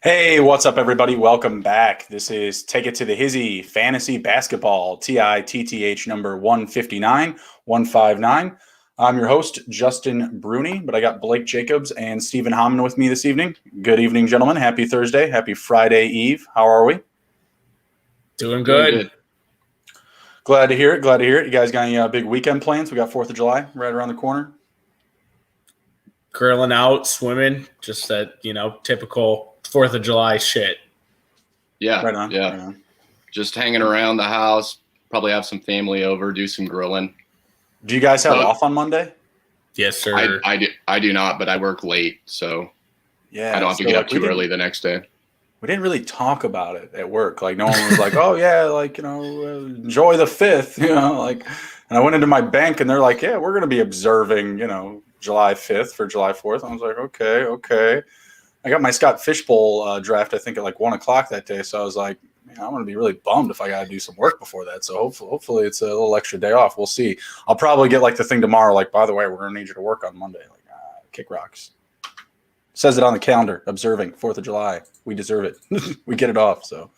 Hey, what's up, everybody? Welcome back. This is Take It to the Hizzy Fantasy Basketball, TITTH number 159. I'm your host, Justin Bruni, but I got Blake Jacobs and Stephen Hammond with me this evening. Good evening, gentlemen. Happy Thursday. Happy Friday Eve. How are we? Doing good. Glad to hear it. You guys got any big weekend plans? We got 4th of July right around the corner. Grilling out, swimming, just that, typical 4th of July shit. Yeah. Right on. Yeah. Right on. Just hanging around the house, probably have some family over, do some grilling. Do you guys have off on Monday? Yes, sir. I do not, but I work late, so yeah, I don't have to get up too early the next day. We didn't really talk about it at work. Like, no one was like, oh, yeah, enjoy the 5th, and I went into my bank and they're like, yeah, we're going to be observing, July 5th for July 4th. I was like, okay. I got my Scott Fishbowl draft, I think, at like 1 o'clock that day. So I was like, man, I'm going to be really bummed if I got to do some work before that. So hopefully it's a little extra day off. We'll see. I'll probably get like the thing tomorrow. Like, by the way, we're going to need you to work on Monday. Like, kick rocks. Says it on the calendar, observing 4th of July. We deserve it. We get it off. So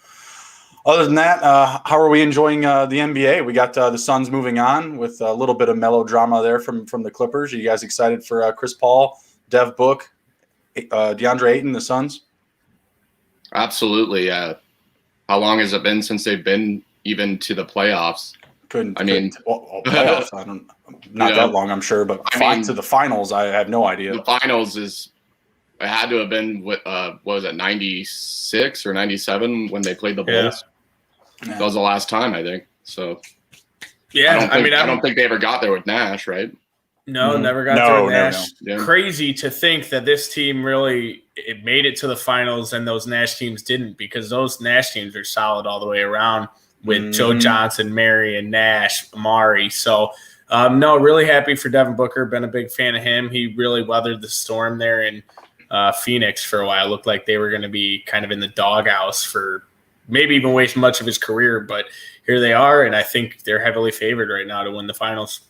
other than that, how are we enjoying the NBA? We got the Suns moving on with a little bit of melodrama there from the Clippers. Are you guys excited for Chris Paul, Dev Book, DeAndre Ayton, the Suns? Absolutely. How long has it been since they've been even to the playoffs? Playoffs. That long, I'm sure, but to the finals, I have no idea. The finals it had to have been what was it, 96 or 97 when they played the Bulls? Yeah. That was the last time, I think. So yeah, I don't think they ever got there with Nash, right? No, never got there with Nash. No. Yeah. Crazy to think that this team really made it to the finals and those Nash teams didn't, because those Nash teams are solid all the way around with Joe Johnson, Marion, Nash, Amari. So, really happy for Devin Booker. Been a big fan of him. He really weathered the storm there in Phoenix for a while. Looked like they were going to be kind of in the doghouse for maybe even waste much of his career, but here they are, and I think they're heavily favored right now to win the finals.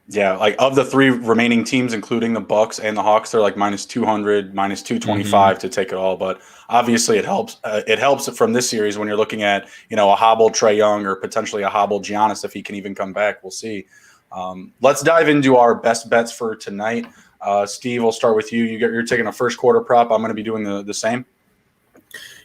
Yeah, like of the 3 remaining teams, including the Bucks and the Hawks, they're like minus 200, minus 225 to take it all. But obviously, it helps. It helps from this series when you're looking at a hobbled Trae Young or potentially a hobbled Giannis if he can even come back. We'll see. Let's dive into our best bets for tonight. Steve, we'll start with you. You're taking a first quarter prop. I'm going to be doing the same.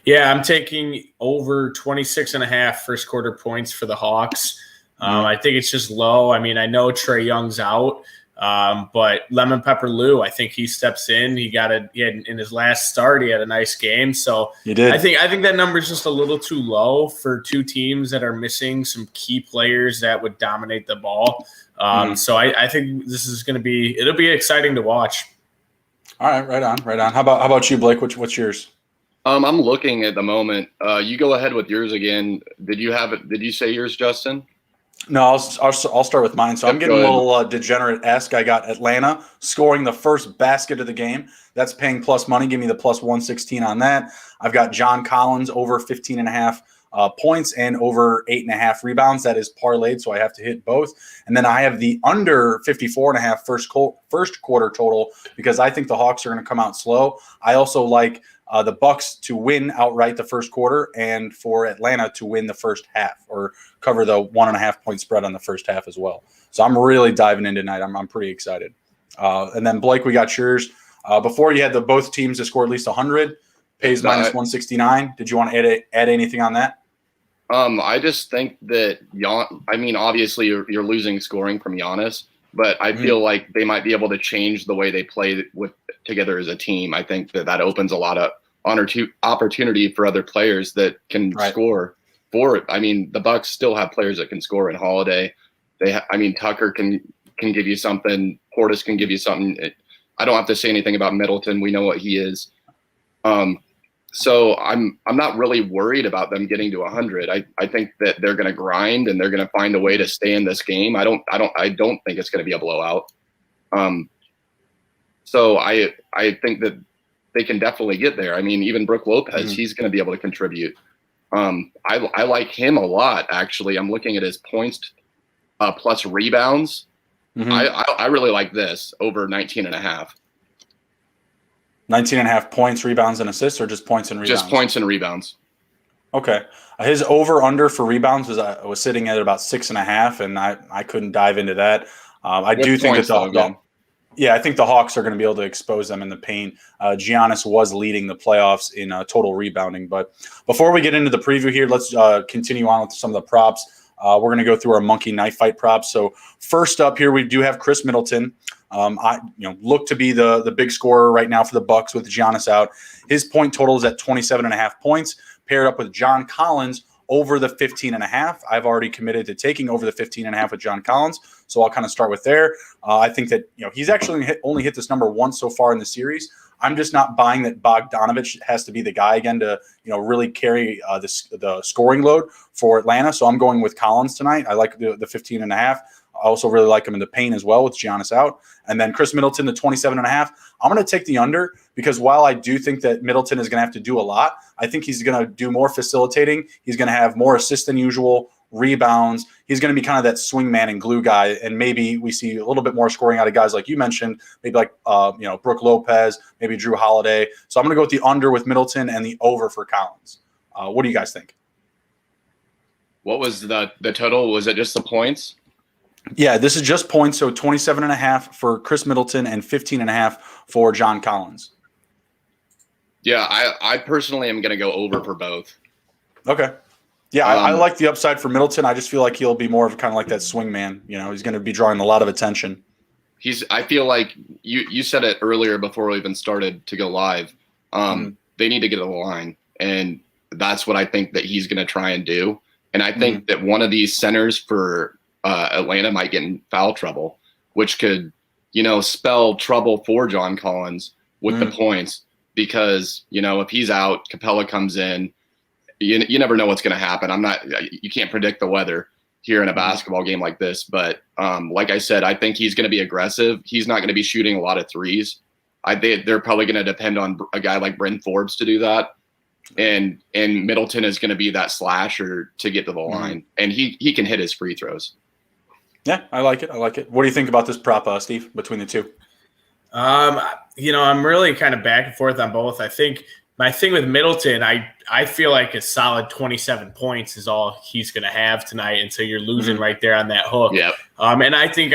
Yeah, I'm taking over 26.5 first quarter points for the Hawks. I think it's just low. I mean, I know Trae Young's out, but Lemon Pepper Lou, I think he steps in. He had in his last start, he had a nice game. So he did. I think that number is just a little too low for 2 teams that are missing some key players that would dominate the ball. So I think this is going to it'll be exciting to watch. All right, right on. How about you, Blake? What's yours? I'm looking at the moment. You go ahead with yours again. Did you say yours, Justin? No, I'll start with mine. So I'm getting a little degenerate-esque. I got Atlanta scoring the first basket of the game. That's paying plus money. Give me the plus 116 on that. I've got John Collins over 15.5 points and over 8.5 rebounds. That is parlayed, so I have to hit both. And then I have the under 54.5 first quarter total because I think the Hawks are going to come out slow. I also like the Bucks to win outright the first quarter and for Atlanta to win the first half or cover the 1.5 point spread on the first half as well. So I'm really diving in tonight. I'm pretty excited. And then Blake, we got yours. Before you had both teams to score at least 100, pays minus 169. Did you want to add anything on that? I just think that obviously you're losing scoring from Giannis, but I feel like they might be able to change the way they play together as a team. I think that opens a lot of opportunity for other players that can score for it. I mean, the Bucks still have players that can score in Holiday. Tucker can give you something. Portis can give you something. I don't have to say anything about Middleton. We know what he is. So I'm not really worried about them getting to 100. I think that they're going to grind and they're going to find a way to stay in this game. I don't think it's going to be a blowout. So I think that they can definitely get there. I mean, even Brook Lopez, he's going to be able to contribute. I like him a lot, actually. I'm looking at his points plus rebounds. I really like this over 19.5. 19.5 points, rebounds, and assists, or just points and rebounds? Just points and rebounds. Okay. His over/under for rebounds was sitting at about 6.5, and I couldn't dive into that. I do think that I think the Hawks are going to be able to expose them in the paint. Giannis was leading the playoffs in total rebounding. But before we get into the preview here, let's continue on with some of the props. We're going to go through our monkey knife fight props. So first up here, we do have Chris Middleton. Look to be the big scorer right now for the Bucks with Giannis out. His point total is at 27.5 points, paired up with John Collins over the 15.5. I've already committed to taking over the 15.5 with John Collins, so I'll kind of start with there. I think that he's actually only hit this number once so far in the series. I'm just not buying that Bogdanovich has to be the guy again to really carry the scoring load for Atlanta. So I'm going with Collins tonight. I like the 15.5. I also really like him in the paint as well with Giannis out. And then Chris Middleton, the 27.5. I'm going to take the under because while I do think that Middleton is going to have to do a lot, I think he's going to do more facilitating. He's going to have more assists than usual, rebounds. He's going to be kind of that swing man and glue guy. And maybe we see a little bit more scoring out of guys like you mentioned, maybe like Brook Lopez, maybe Drew Holiday. So I'm going to go with the under with Middleton and the over for Collins. What do you guys think? What was the total? Was it just the points? Yeah, this is just points. So 27.5 for Chris Middleton and 15.5 for John Collins. Yeah, I personally am going to go over for both. Okay. Yeah, I like the upside for Middleton. I just feel like he'll be more of kind of like that swing man. He's going to be drawing a lot of attention. I feel like you said it earlier before we even started to go live. They need to get to the line, and that's what I think that he's going to try and do. And I think that one of these centers for Atlanta might get in foul trouble, which could, spell trouble for John Collins with the points because, if he's out, Capella comes in. You never know what's going to happen. You can't predict the weather here in a basketball game like this. But like I said, I think he's going to be aggressive. He's not going to be shooting a lot of threes. They're probably going to depend on a guy like Bryn Forbes to do that. And Middleton is going to be that slasher to get to the line. And he can hit his free throws. Yeah, I like it. What do you think about this prop, Steve, between the two? I'm really kind of back and forth on both. I think my thing with Middleton, I feel like a solid 27 points is all he's going to have tonight. And so you're losing right there on that hook. Yeah. And I think,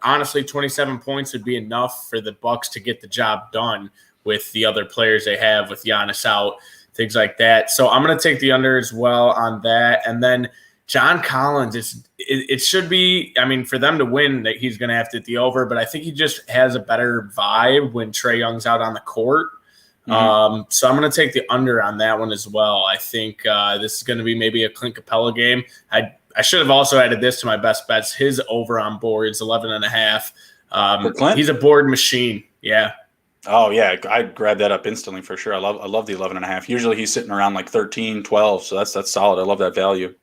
honestly, 27 points would be enough for the Bucks to get the job done with the other players they have with Giannis out, things like that. So I'm going to take the under as well on that. And then John Collins, it should be, for them to win, that he's going to have to hit the over, but I think he just has a better vibe when Trae Young's out on the court. So I'm going to take the under on that one as well. I think this is going to be maybe a Clint Capella game. I should have also added this to my best bets. His over on boards, 11.5. He's a board machine. Yeah. Oh, yeah. I'd grab that up instantly for sure. I love the 11.5. Usually he's sitting around like 13, 12. So that's solid. I love that value.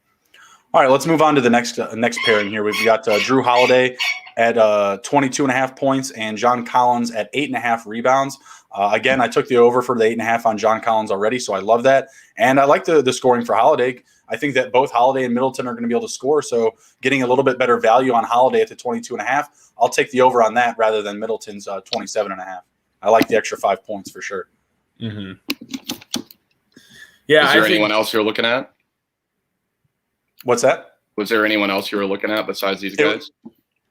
All right, let's move on to the next pairing here. We've got Drew Holiday at 22.5 points and John Collins at 8.5 rebounds. Again, I took the over for the 8.5 on John Collins already, so I love that. And I like the scoring for Holiday. I think that both Holiday and Middleton are going to be able to score, so getting a little bit better value on Holiday at the 22.5, I'll take the over on that rather than Middleton's 27.5. I like the extra 5 points for sure. Yeah. Is there anyone else you're looking at? What's that? Was there anyone else you were looking at besides these guys?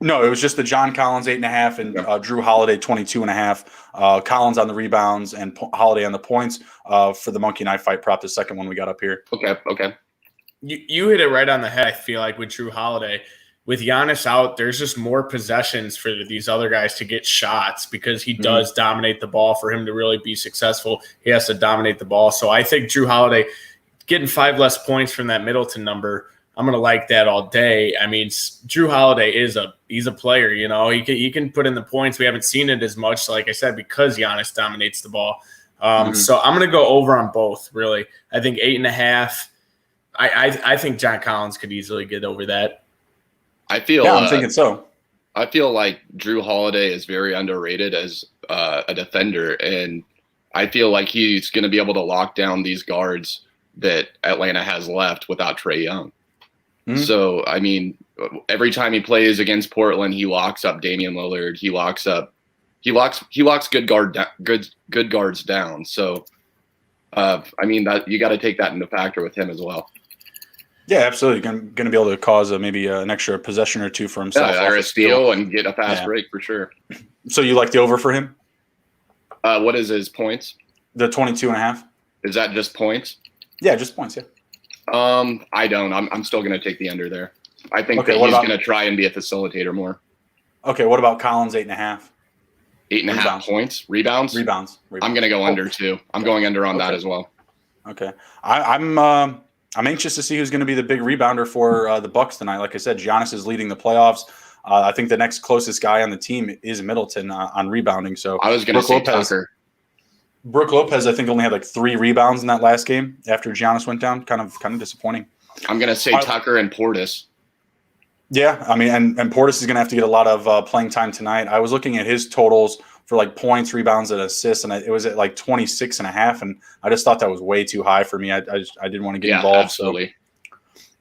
No, it was just the John Collins 8.5 and Drew Holiday 22.5. Collins on the rebounds and Holiday on the points for the monkey knife fight prop, the second one we got up here. Okay. You hit it right on the head, I feel like, with Drew Holiday. With Giannis out, there's just more possessions for these other guys to get shots because he does dominate the ball. For him to really be successful, he has to dominate the ball. So I think Drew Holiday getting 5 less points from that Middleton number, I'm going to like that all day. Drew Holiday he's a player, he can put in the points. We haven't seen it as much, like I said, because Giannis dominates the ball. So I'm going to go over on both, really. I think 8.5. I think John Collins could easily get over that. I'm thinking so. I feel like Drew Holiday is very underrated as a defender, and I feel like he's going to be able to lock down these guards that Atlanta has left without Trae Young. So, I mean, every time he plays against Portland, he locks up Damian Lillard. He locks good guards down. So, I mean, that you got to take that into factor with him as well. Yeah, absolutely. Going to be able to cause maybe an extra possession or two for himself. Or a steal and get a fast break for sure. So you like the over for him? What is his points? The 22.5. Is that just points? Yeah, just points. Yeah. I don't. I'm still going to take the under there. I think that he's going to try and be a facilitator more. Okay. What about Collins 8.5? 8.5 points. Rebounds. I'm going to go under too. I'm going under on that as well. Okay. I'm anxious to see who's going to be the big rebounder for the Bucks tonight. Like I said, Giannis is leading the playoffs. I think the next closest guy on the team is Middleton on rebounding. So I was going to say Tucker. Brooke Lopez, I think, only had like 3 rebounds in that last game after Giannis went down. Kind of disappointing. I'm going to say Tucker and Portis. Yeah, I mean, and Portis is going to have to get a lot of playing time tonight. I was looking at his totals for like points, rebounds, and assists, and it was at like 26.5, and I just thought that was way too high for me. I didn't want to get involved. Absolutely. So.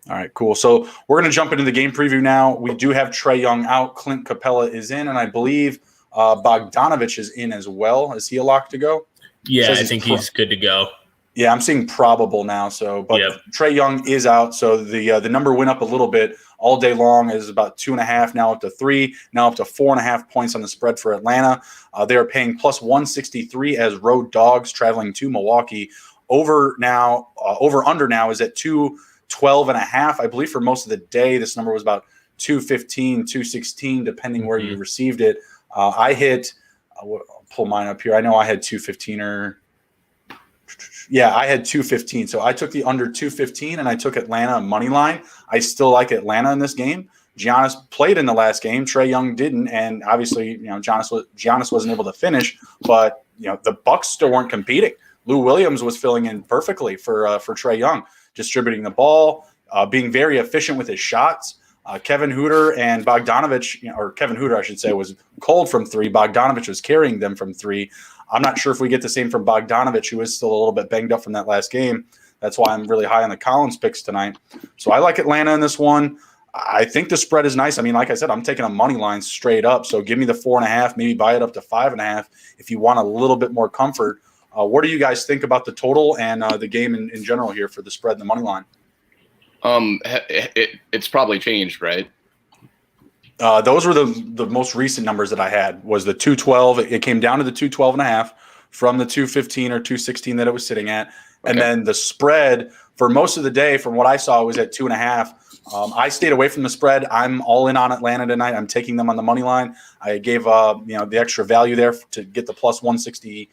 All right, cool. So we're going to jump into the game preview now. We do have Trae Young out. Clint Capella is in, and I believe Bogdanovich is in as well. Is he a lock to go? Yeah, I think he's good to go. Yeah, I'm seeing probable now. So, but Trae Young is out. So the number went up a little bit all day long. Is about 2.5, now up to 3, now up to 4.5 points on the spread for Atlanta. They are paying plus 163 as road dogs traveling to Milwaukee. Over under now is at 212.5. I believe for most of the day this number was about 215, 216, depending where you received it. I hit. I'll pull mine up here. I know I had 215 I had 215. So I took the under 215 and I took Atlanta money line. I still like Atlanta in this game. Giannis played in the last game. Trae Young didn't, and obviously, Giannis wasn't able to finish. But the Bucks still weren't competing. Lou Williams was filling in perfectly for Trae Young, distributing the ball, being very efficient with his shots. Kevin Huerter and Bogdanovich, or Kevin Huerter, I should say, was cold from 3. Bogdanovich was carrying them from 3. I'm not sure if we get the same from Bogdanovich, who is still a little bit banged up from that last game. That's why I'm really high on the Collins picks tonight. So I like Atlanta in this one. I think the spread is nice. I mean, like I said, I'm taking a money line straight up. So give me the 4.5, maybe buy it up to 5.5 if you want a little bit more comfort. What do you guys think about the total and the game in general here for the spread and the money line? It's probably changed, right? Those were the most recent numbers that I had. Was the 212. It came down to the 212.5 from the 215 or 216 that it was sitting at. Okay. And then the spread for most of the day, from what I saw, was at 2.5. I stayed away from the spread. I'm all in on Atlanta tonight. I'm taking them on the money line. I gave the extra value there to get the plus 160.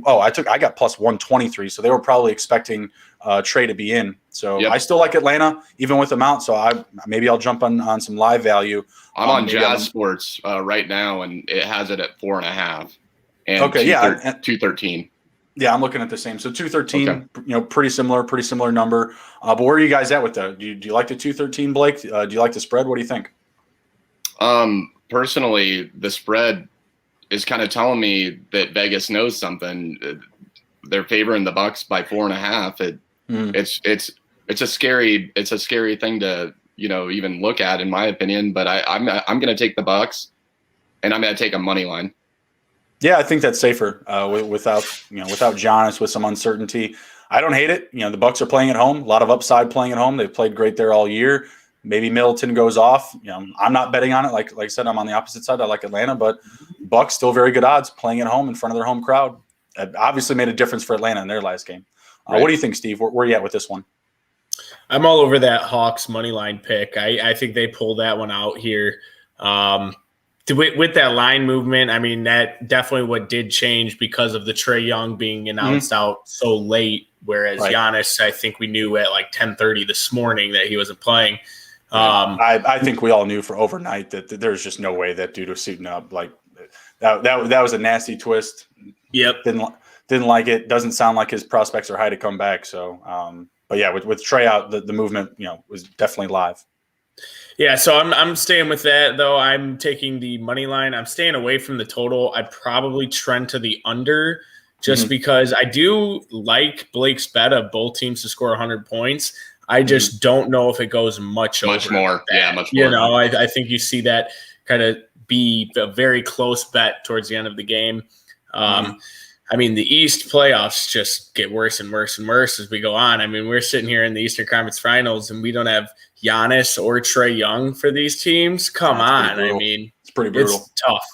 Oh, I got plus 123. So they were probably expecting Trae to be in. So I still like Atlanta even with them out. So maybe I'll jump on some live value. I'm on Jazz Sports right now, and it has it at 4.5. And okay, 213. Yeah, I'm looking at the same. So 213, okay. Pretty similar number. But where are you guys at with that? Do you like the 213, Blake? Do you like the spread? What do you think? Personally, the spread is kind of telling me that Vegas knows something. They're favoring the Bucks by 4.5. It's a scary thing to even look at, in my opinion. But I'm going to take the Bucks, and I'm going to take a money line. Yeah, I think that's safer without Giannis, with some uncertainty. I don't hate it. The Bucks are playing at home. A lot of upside playing at home. They've played great there all year. Maybe Middleton goes off. I'm not betting on it. Like I said, I'm on the opposite side. I like Atlanta, but Bucks still very good odds playing at home in front of their home crowd. It obviously made a difference for Atlanta in their last game. Right. What do you think, Steve? Where are you at with this one? I'm all over that Hawks money line pick. I think they pulled that one out here. With that line movement, I mean, that definitely what did change because of the Trae Young being announced out so late, whereas Giannis, I think we knew at like 10:30 this morning that he wasn't playing. I think we all knew for overnight that there's just no way that dude was suiting up. Like that was a nasty twist. Yep. didn't like it. Doesn't sound like his prospects are high to come back. So, but yeah, with Trey out, the movement, was definitely live. Yeah, so I'm staying with that, though. I'm taking the money line. I'm staying away from the total. I'd probably trend to the under just because I do like Blake's bet of both teams to score 100 points. I just don't know if it goes much more. That. Yeah, much more. I think you see that kind of be a very close bet towards the end of the game. I mean, the East playoffs just get worse and worse and worse as we go on. I mean, we're sitting here in the Eastern Conference Finals, and we don't have Giannis or Trey Young for these teams. Come on. I mean, it's pretty brutal. It's tough.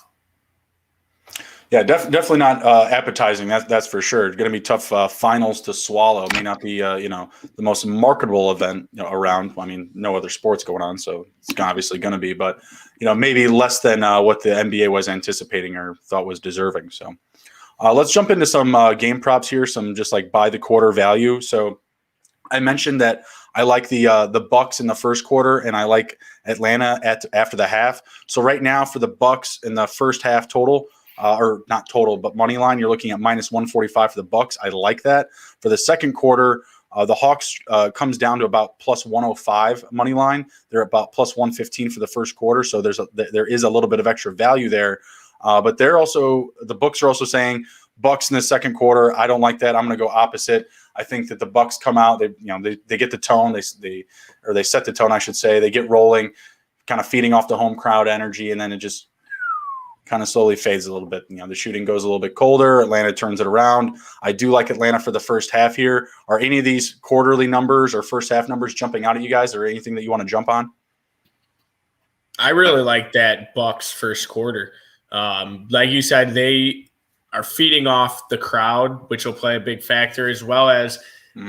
Yeah, definitely not appetizing. That's for sure. It's going to be tough finals to swallow. It may not be, the most marketable event around. I mean, no other sports going on, so it's obviously going to be. But, maybe less than what the NBA was anticipating or thought was deserving. So let's jump into some game props here, some just like by the quarter value. So I mentioned that I like the Bucks in the first quarter, and I like Atlanta after the half. So right now for the Bucks in the first half total, or not total, but money line, you're looking at minus 145 for the Bucks. I like that. For the second quarter, the Hawks comes down to about plus 105 money line. They're about plus 115 for the first quarter, so there is a little bit of extra value there. But the books are also saying Bucks in the second quarter. I don't like that. I'm going to go opposite. I think that the Bucks come out. They get the tone. They set the tone, I should say. They get rolling, kind of feeding off the home crowd energy, and then it just kind of slowly fades a little bit. The shooting goes a little bit colder. Atlanta turns it around. I do like Atlanta for the first half here. Are any of these quarterly numbers or first half numbers jumping out at you guys, or anything that you want to jump on? I really like that Bucks first quarter. Like you said, they are feeding off the crowd, which will play a big factor, as well as,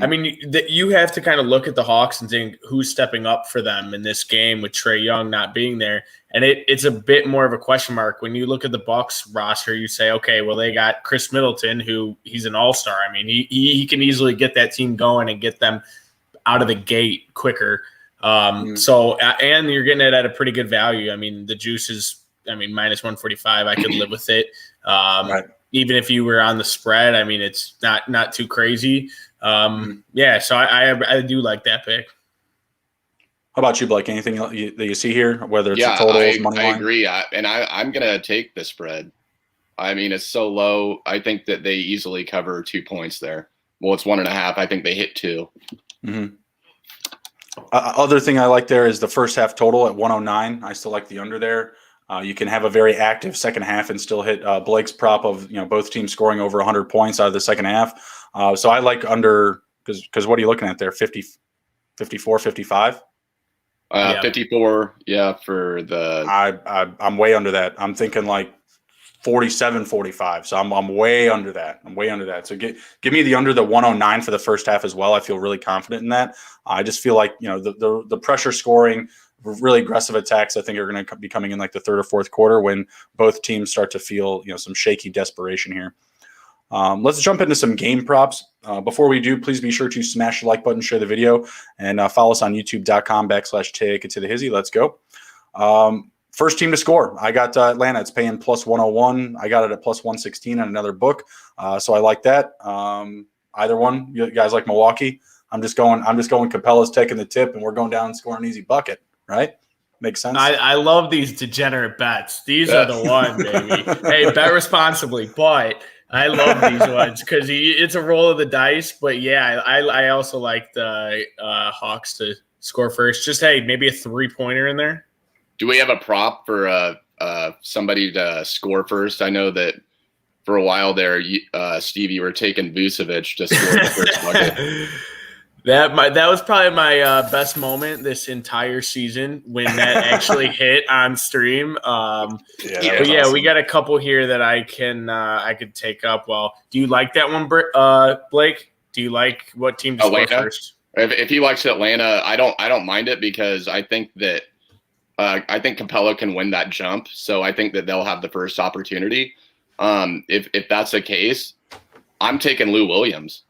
I mean, you have to kind of look at the Hawks and think who's stepping up for them in this game with Trey Young not being there. And it's a bit more of a question mark. When you look at the Bucks roster, you say, okay, well, they got Chris Middleton, who he's an all-star. I mean, he can easily get that team going and get them out of the gate quicker. So, and you're getting it at a pretty good value. I mean, the juice is, minus 145. I could live with it. Right. Even if you were on the spread, I mean, it's not too crazy. Yeah, so I do like that pick. How about you, Blake? Anything that you see here, whether it's a total, money line? I agree. I'm going to take the spread. I mean, it's so low. I think that they easily cover 2 points there. Well, it's 1.5. I think they hit 2. Other thing I like there is the first half total at 109. I still like the under there. You can have a very active second half and still hit Blake's prop of both teams scoring over 100 points out of the second half. So I like under because what are you looking at there? 50, 54, 55? 54, yeah, for the I'm way under that. I'm thinking like 47, 45. So I'm way under that. So give me the under the 109 for the first half as well. I feel really confident in that. I just feel like the pressure scoring, really aggressive attacks, I think are going to be coming in like the third or fourth quarter when both teams start to feel some shaky desperation here. Let's jump into some game props. Before we do, please be sure to smash the like button, share the video, and follow us on youtube.com/take it to the Hizzy. Let's go. First team to score. I got Atlanta. It's paying plus 101. I got it at plus 116 on another book. So I like that. Either one. You guys like Milwaukee? I'm just going Capella's taking the tip, and we're going down and scoring an easy bucket, right? Makes sense. I love these degenerate bets. These are the ones, baby. Hey, bet responsibly, but I love these ones because it's a roll of the dice. But yeah, I also like the Hawks to score first. Just maybe a 3-pointer in there. Do we have a prop for somebody to score first? I know that for a while there, Steve, you were taking Vucevic to score the first bucket. That was probably my best moment this entire season when that actually hit on stream. Awesome. We got a couple here that I could take up. Well, do you like that one, Blake? Do you like what team to score first? If he likes Atlanta, I don't mind it because I think that I think Capella can win that jump. So I think that they'll have the first opportunity. If that's the case, I'm taking Lou Williams.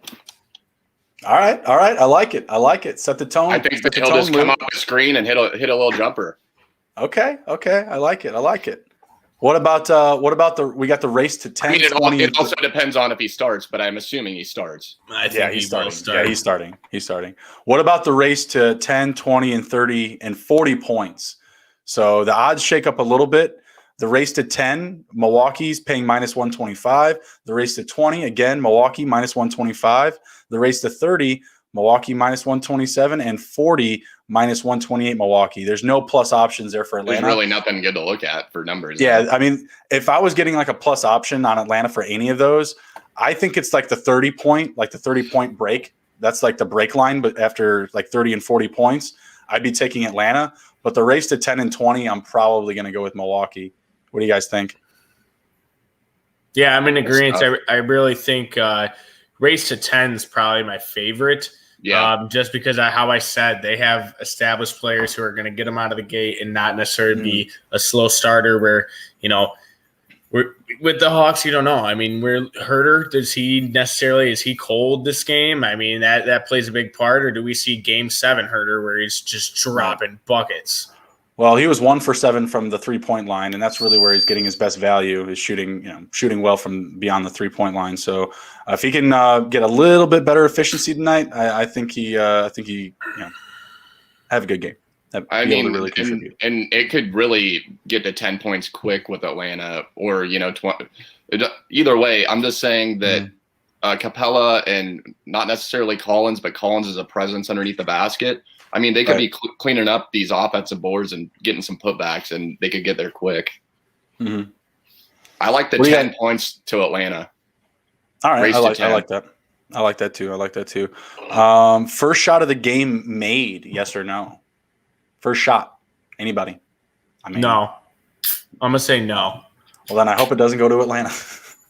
All right. I like it. Set the tone. I think that he'll just come off the screen and hit a little jumper. Okay. I like it. What about we got the race to 10, I mean, 20. It also depends on if he starts, but I'm assuming he starts. I think he's he starting. will start. Yeah, he's starting. What about the race to 10, 20, and 30 and 40 points? So the odds shake up a little bit. The race to 10, Milwaukee's paying minus 125. The race to 20, again, Milwaukee minus 125. The race to 30, Milwaukee minus 127, and 40 minus 128 Milwaukee. There's no plus options there for Atlanta. There's really nothing good to look at for numbers. Yeah, I mean, if I was getting like a plus option on Atlanta for any of those, I think it's like the 30 point break. That's like the break line, but after like 30 and 40 points, I'd be taking Atlanta. But the race to 10 and 20, I'm probably going to go with Milwaukee. What do you guys think? Yeah, I'm in agreement. I really think race to 10 is probably my favorite. Yeah. Just because of how I said they have established players who are going to get them out of the gate and not necessarily be a slow starter where, we're with the Hawks, you don't know. I mean, Herter, is he cold this game? I mean, that plays a big part, or do we see game 7 Herter where he's just dropping buckets? Well, he was 1 for 7 from the 3-point line, and that's really where he's getting his best value, is shooting well from beyond the 3-point line. So if he can get a little bit better efficiency tonight, I think he have a good game. I mean, really and it could really get to 10 points quick with Atlanta, or 20. Either way, I'm just saying that Capella and not necessarily Collins, but Collins is a presence underneath the basket. I mean, they could be cleaning up these offensive boards and getting some putbacks, and they could get there quick. Mm-hmm. I like the 10 points to Atlanta. All right, I like that. I like that too. First shot of the game made, yes or no? First shot, anybody? No. I'm gonna say no. Well, then I hope it doesn't go to Atlanta.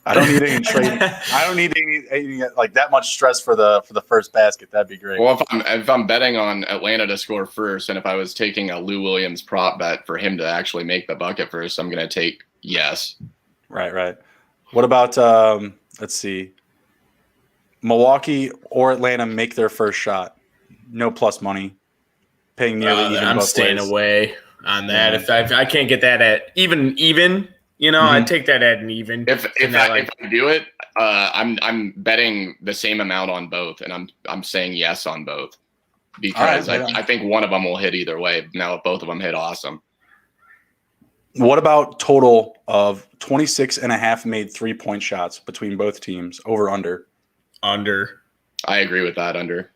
I don't need any trading. I don't need any like that much stress for the first basket. That'd be great. Well, if I'm betting on Atlanta to score first, and if I was taking a Lou Williams prop bet for him to actually make the bucket first, I'm going to take yes. Right. What about let's see, Milwaukee or Atlanta make their first shot? No plus money, paying nearly even. I'm staying away on that. If I can't get that at even. I'd take that at an even. If I do it, I'm betting the same amount on both, and I'm saying yes on both because I think one of them will hit either way. Now, if both of them hit, awesome. What about total of 26.5 made 3-point shots between both teams? Over under? Under. I agree with that. Under.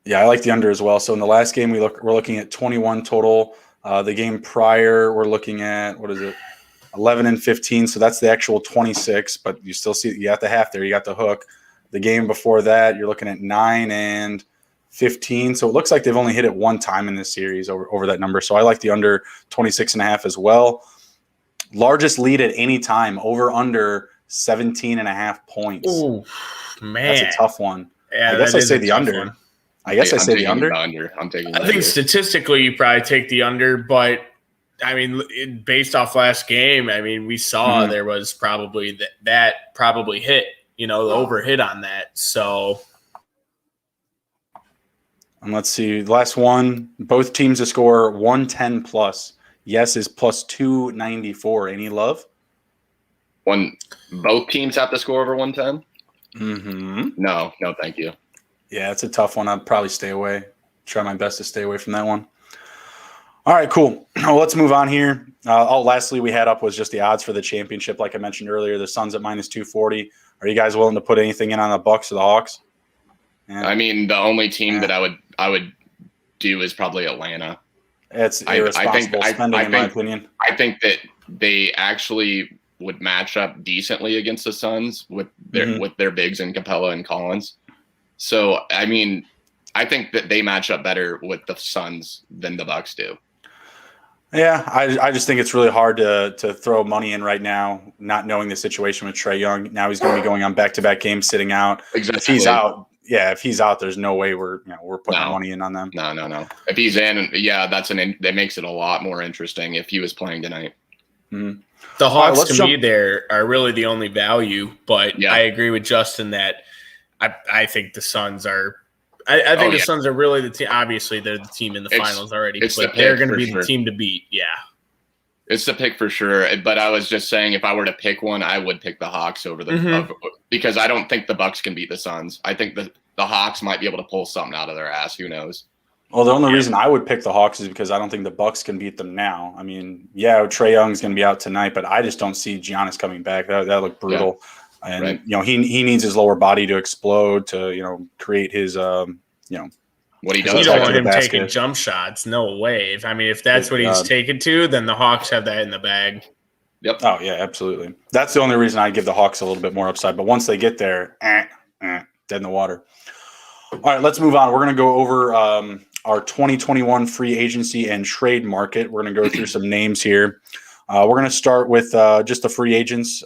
Yeah, I like the under as well. So in the last game, we're looking at 21 total. The game prior, we're looking at 11 and 15, so that's the actual 26, but you still see you got the half there. You got the hook. The game before that, you're looking at 9 and 15, so it looks like they've only hit it one time in this series over that number. So I like the under 26.5 as well. Largest lead at any time, over under 17.5 points. Oh, man. That's a tough one. Yeah, I guess I say the under. I say the under. I'm taking the under. I think statistically you probably take the under, but I mean, based off last game, I mean, we saw there was probably that probably hit, the over hit on that. So, and let's see, the last one, both teams to score 110 plus. Yes is plus 294. Any love? Both teams have to score over 110? Mm-hmm. No, thank you. Yeah, it's a tough one. I'd probably stay away. Try my best to stay away from that one. All right, cool. Well, let's move on here. Lastly, we had up was just the odds for the championship. Like I mentioned earlier, the Suns at minus 240. Are you guys willing to put anything in on the Bucks or the Hawks? Yeah. I mean, the only team that I would do is probably Atlanta. It's irresponsible spending, in my opinion. I think that they actually would match up decently against the Suns with their bigs in Capella and Collins. So, I mean, I think that they match up better with the Suns than the Bucks do. Yeah, I just think it's really hard to throw money in right now, not knowing the situation with Trae Young. Now he's going to be going on back-to-back games, sitting out. Exactly. If he's out, if he's out, there's no way we're putting money in on them. No. If he's in, that makes it a lot more interesting if he was playing tonight. Mm-hmm. The Hawks me there are really the only value, but I agree with Justin that I think the Suns are. I think the Suns are really the team. Obviously, they're the team in the finals already, but they're going to be the team to beat. Yeah, It's the pick for sure. But I was just saying, if I were to pick one, I would pick the Hawks over because I don't think the Bucks can beat the Suns. I think the Hawks might be able to pull something out of their ass. Who knows? Well, the only reason I would pick the Hawks is because I don't think the Bucks can beat them now. I mean, yeah, Trae Young's going to be out tonight, but I just don't see Giannis coming back. That looked brutal. Yeah. And, he needs his lower body to explode to, create his, what he does. You don't want him taking jump shots. No way. If that's what he's taken to, then the Hawks have that in the bag. Yep. Oh, yeah, absolutely. That's the only reason I give the Hawks a little bit more upside. But once they get there, dead in the water. All right, let's move on. We're going to go over our 2021 free agency and trade market. We're going to go through some names here. We're going to start with just the free agents.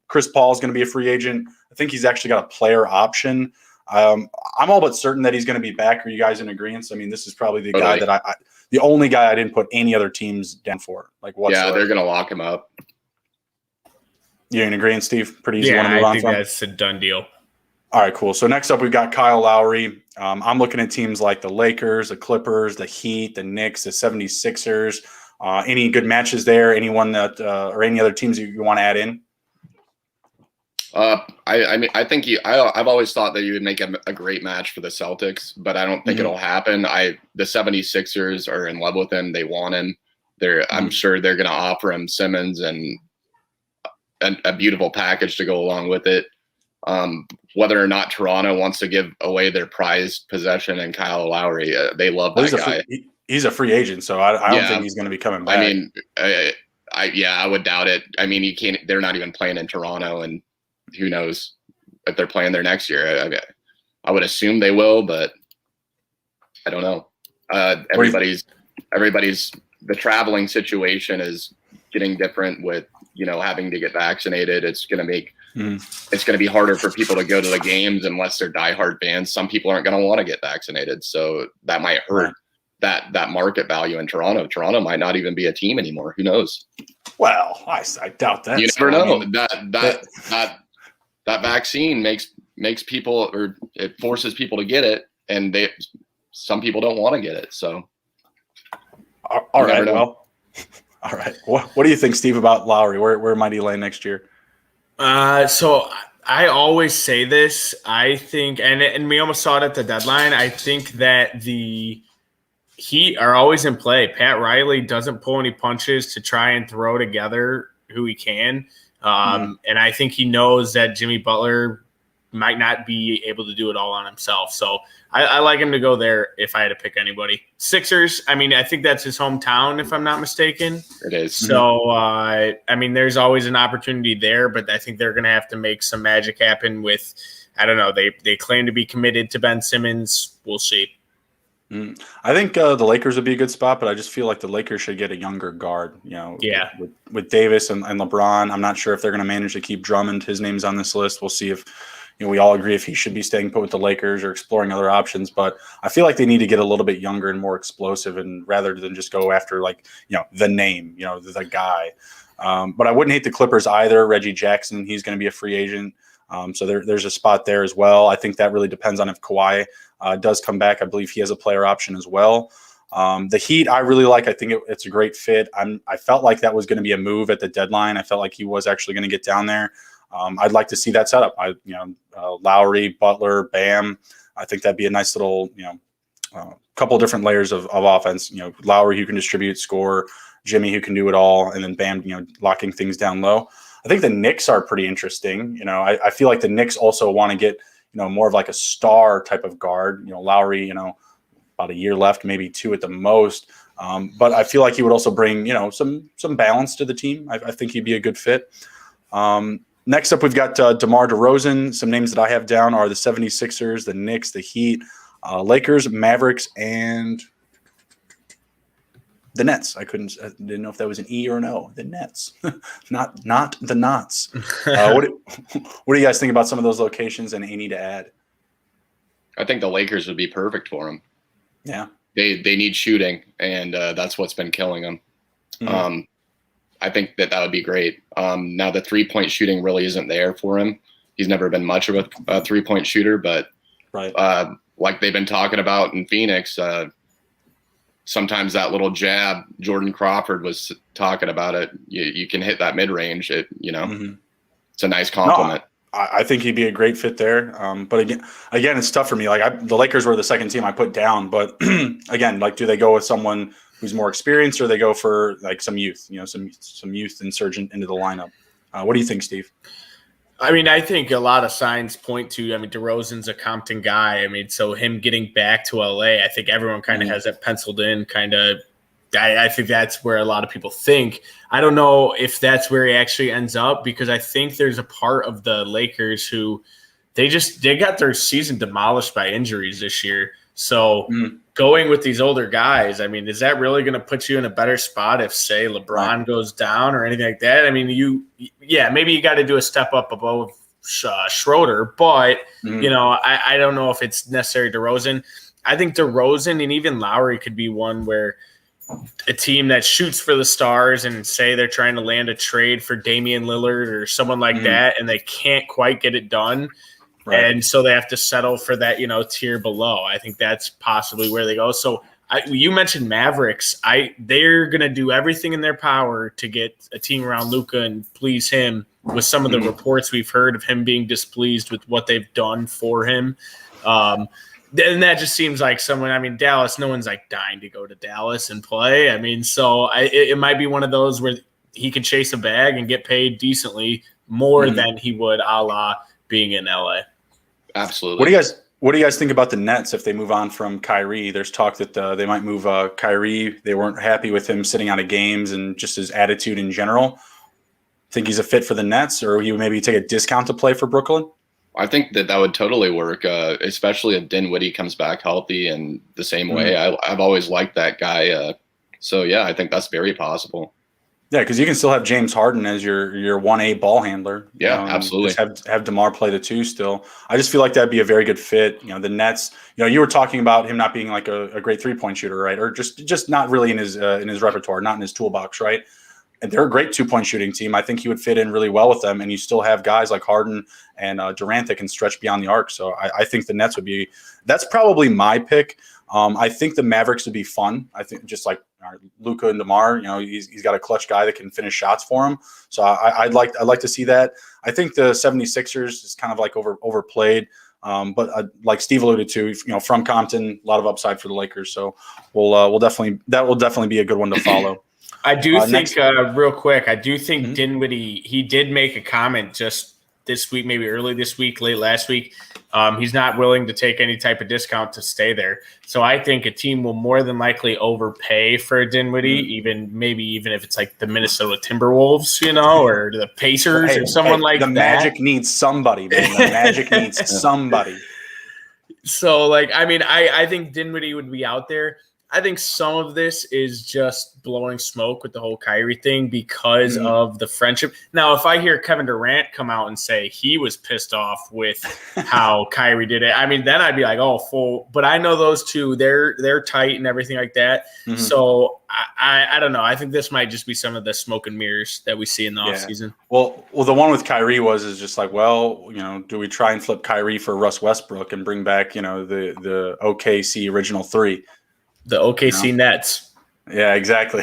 Chris Paul is going to be a free agent. I think he's actually got a player option. I'm all but certain that he's going to be back. Are you guys in agreement? This is probably the guy that the only guy I didn't put any other teams down for. Yeah, they're going to lock him up. You in agreement, Steve? Pretty easy one to move on from? Yeah, I think that's a done deal. All right, cool. So next up, we've got Kyle Lowry. I'm looking at teams like the Lakers, the Clippers, the Heat, the Knicks, the 76ers. Any good matches there? Anyone that or any other teams you want to add in? I think I've always thought that you would make a great match for the Celtics, but I don't think it'll happen. The 76ers are in love with him. They want him. I'm sure they're going to offer him Simmons and a beautiful package to go along with it. Whether or not Toronto wants to give away their prized possession and Kyle Lowry, they love that guy. He's a free agent, so I don't think he's going to be coming back. I would doubt it. He can't. They're not even playing in Toronto, and who knows if they're playing there next year. I would assume they will, but I don't know. Everybody's the traveling situation is getting different with having to get vaccinated. It's going to make it's going to be harder for people to go to the games unless they're diehard fans. Some people aren't going to want to get vaccinated, so that might hurt that market value in Toronto. Toronto might not even be a team anymore. Who knows? Well, I doubt that. You never know. That vaccine makes people, or it forces people to get it, and some people don't want to get it. So, all right. Well, all right. What do you think, Steve, about Lowry? Where might he land next year? So I always say this. I think, and we almost saw it at the deadline. I think that the Heat are always in play. Pat Riley doesn't pull any punches to try and throw together who he can. And I think he knows that Jimmy Butler might not be able to do it all on himself. So I like him to go there if I had to pick anybody. Sixers, I think that's his hometown, if I'm not mistaken. It is. So, there's always an opportunity there, but I think they're going to have to make some magic happen with, I don't know, they claim to be committed to Ben Simmons. We'll see. I think the Lakers would be a good spot, but I just feel like the Lakers should get a younger guard, with Davis and LeBron. I'm not sure if they're going to manage to keep Drummond. His name's on this list. We'll see if we all agree if he should be staying put with the Lakers or exploring other options. But I feel like they need to get a little bit younger and more explosive, and rather than just go after the name, the guy. But I wouldn't hate the Clippers either. Reggie Jackson, he's going to be a free agent. So there's a spot there as well. I think that really depends on if Kawhi does come back. I believe he has a player option as well. The Heat, I really like. I think it's a great fit. I felt like that was going to be a move at the deadline. I felt like he was actually going to get down there. I'd like to see that setup. Lowry, Butler, Bam. I think that'd be a nice little, couple of different layers of offense. Lowry who can distribute, score, Jimmy who can do it all, and then Bam, locking things down low. I think the Knicks are pretty interesting. I feel like the Knicks also want to get, more of like a star type of guard. Lowry, about a year left, maybe 2 at the most. But I feel like he would also bring, some balance to the team. I think he'd be a good fit. Next up, we've got DeMar DeRozan. Some names that I have down are the 76ers, the Knicks, the Heat, Lakers, Mavericks, and the Nets. I didn't know if that was an E or an O. The Nets, not the Knots. What do you guys think about some of those locations and any to add? I think the Lakers would be perfect for them. Yeah, they need shooting, and that's what's been killing them. Mm-hmm. I think that would be great. Now the 3-point shooting really isn't there for him. He's never been much of a 3-point shooter, but right. Like they've been talking about in Phoenix. sometimes that little jab, Jordan Crawford was talking about it. You can hit that mid range. It's a nice compliment. No, I think he'd be a great fit there. But again, it's tough for me. Like the Lakers were the second team I put down, but again, like, do they go with someone who's more experienced, or they go for like some youth, some youth insurgent into the lineup? What do you think, Steve? I mean, I think a lot of signs point to, DeRozan's a Compton guy. So him getting back to LA, I think everyone kind of has that penciled in I think that's where a lot of people think. I don't know if that's where he actually ends up, because I think there's a part of the Lakers who they got their season demolished by injuries this year. So going with these older guys, is that really going to put you in a better spot if, say, LeBron goes down or anything like that? Maybe you got to do a step up above Schroeder, but I don't know if it's necessary. DeRozan, I think DeRozan and even Lowry could be one where a team that shoots for the stars and say they're trying to land a trade for Damian Lillard or someone like that, and they can't quite get it done. Right. And so they have to settle for that, tier below. I think that's possibly where they go. So you mentioned Mavericks. They're going to do everything in their power to get a team around Luka and please him, with some of the reports we've heard of him being displeased with what they've done for him. And that just seems like someone, Dallas, no one's like dying to go to Dallas and play. So it might be one of those where he can chase a bag and get paid decently more than he would a la being in LA. Absolutely. What do you guys think about the Nets if they move on from Kyrie? There's talk that they might move Kyrie. They weren't happy with him sitting out of games and just his attitude in general. Think he's a fit for the Nets, or he would maybe take a discount to play for Brooklyn? I think that would totally work, especially if Dinwiddie comes back healthy and the same way. I've always liked that guy. So, yeah, I think that's very possible. Yeah, because you can still have James Harden as your 1A ball handler. Yeah, absolutely. Just have DeMar play the 2 still. I just feel like that'd be a very good fit. The Nets. You were talking about him not being like a great 3-point shooter, right? Or just not really in his repertoire, not in his toolbox, right? And they're a great 2-point shooting team. I think he would fit in really well with them. And you still have guys like Harden and Durant that can stretch beyond the arc. So I think the Nets that's probably my pick. I think the Mavericks would be fun. I think just like Luka and DeMar, he's got a clutch guy that can finish shots for him. So I'd like to see that. I think the 76ers is kind of like overplayed. But like Steve alluded to, from Compton, a lot of upside for the Lakers. So that will definitely be a good one to follow. I do think real quick, Dinwiddie, he did make a comment just this week, maybe early this week, late last week. He's not willing to take any type of discount to stay there. So I think a team will more than likely overpay for Dinwiddie, even if it's like the Minnesota Timberwolves, or the Pacers or someone like that. The Magic needs somebody, man. The Magic needs somebody. So, I think Dinwiddie would be out there. I think some of this is just blowing smoke with the whole Kyrie thing because of the friendship. Now, if I hear Kevin Durant come out and say he was pissed off with how Kyrie did it, then I'd be like, oh, full. But I know those two, they're tight and everything like that. So I don't know. I think this might just be some of the smoke and mirrors that we see in the offseason. Well, the one with Kyrie is just like, do we try and flip Kyrie for Russ Westbrook and bring back, the OKC original 3? The OKC Nets. Yeah, exactly.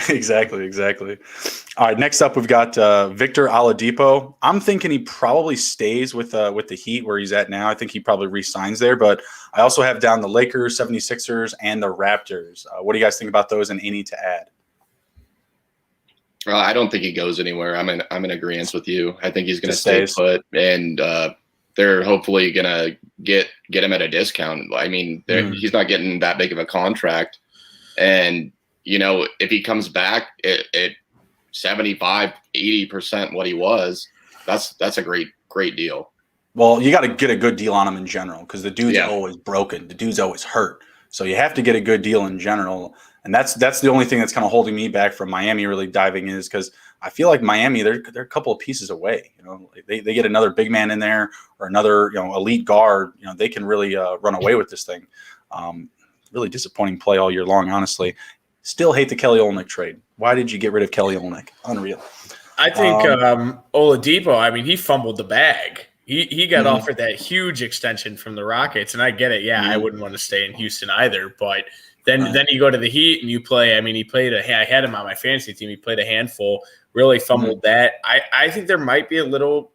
All right, next up we've got Victor Oladipo. I'm thinking he probably stays with the Heat where he's at now. I think he probably re-signs there, but I also have down the Lakers, 76ers, and the Raptors. What do you guys think about those and any to add? I don't think he goes anywhere. I'm in agreement with you. I think he's going to stay put, and they're hopefully going to get him at a discount. He's not getting that big of a contract. And, if he comes back at 75, 80% what he was, that's a great deal. Well, you got to get a good deal on him in general because the dude's always broken. The dude's always hurt. So you have to get a good deal in general. And that's the only thing that's kind of holding me back from Miami really diving in is because I feel like Miami, they're a couple of pieces away. They get another big man in there or another, elite guard. They can really run away with this thing. Really disappointing play all year long, honestly. Still hate the Kelly Olynyk trade. Why did you get rid of Kelly Olynyk? Unreal. I think Oladipo, he fumbled the bag. He got offered that huge extension from the Rockets, and I get it. Yeah, I wouldn't want to stay in Houston either, but Then you go to the Heat and you play. I mean, I had him on my fantasy team. He played a handful, really fumbled that. I think there might be a little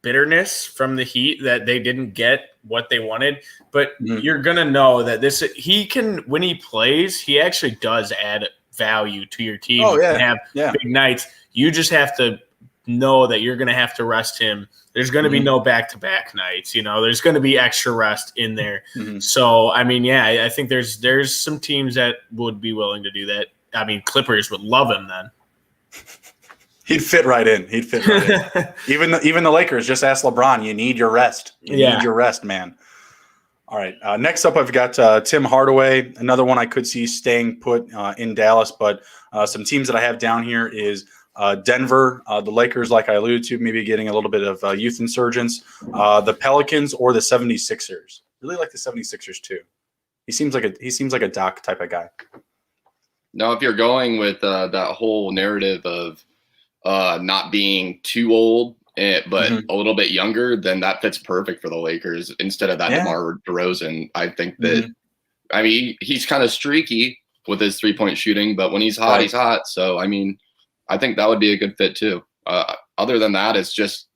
bitterness from the Heat that they didn't get what they wanted, but you're gonna know that he can, when he plays, he actually does add value to your team. Oh, yeah. Have big nights. You just have to know that you're gonna have to rest him. There's going to be no back-to-back nights. There's going to be extra rest in there. So, I mean, I think there's some teams that would be willing to do that. I mean, Clippers would love him then. He'd fit right in. Even the Lakers just asked LeBron, you need your rest. You need your rest, man. All right. Next up, I've got Tim Hardaway, another one I could see staying put in Dallas, but some teams that I have down here is Denver, the Lakers, like I alluded to, maybe getting a little bit of youth insurgents, the Pelicans, or the 76ers. Really like the 76ers too. He seems like a Doc type of guy. Now, if you're going with that whole narrative of not being too old, but a little bit younger, then that fits perfect for the Lakers instead of that DeMar DeRozan. I think that, I mean, he's kind of streaky with his 3-point shooting, but when he's hot, he's hot. So, I mean, I think that would be a good fit too. Other than that, it's just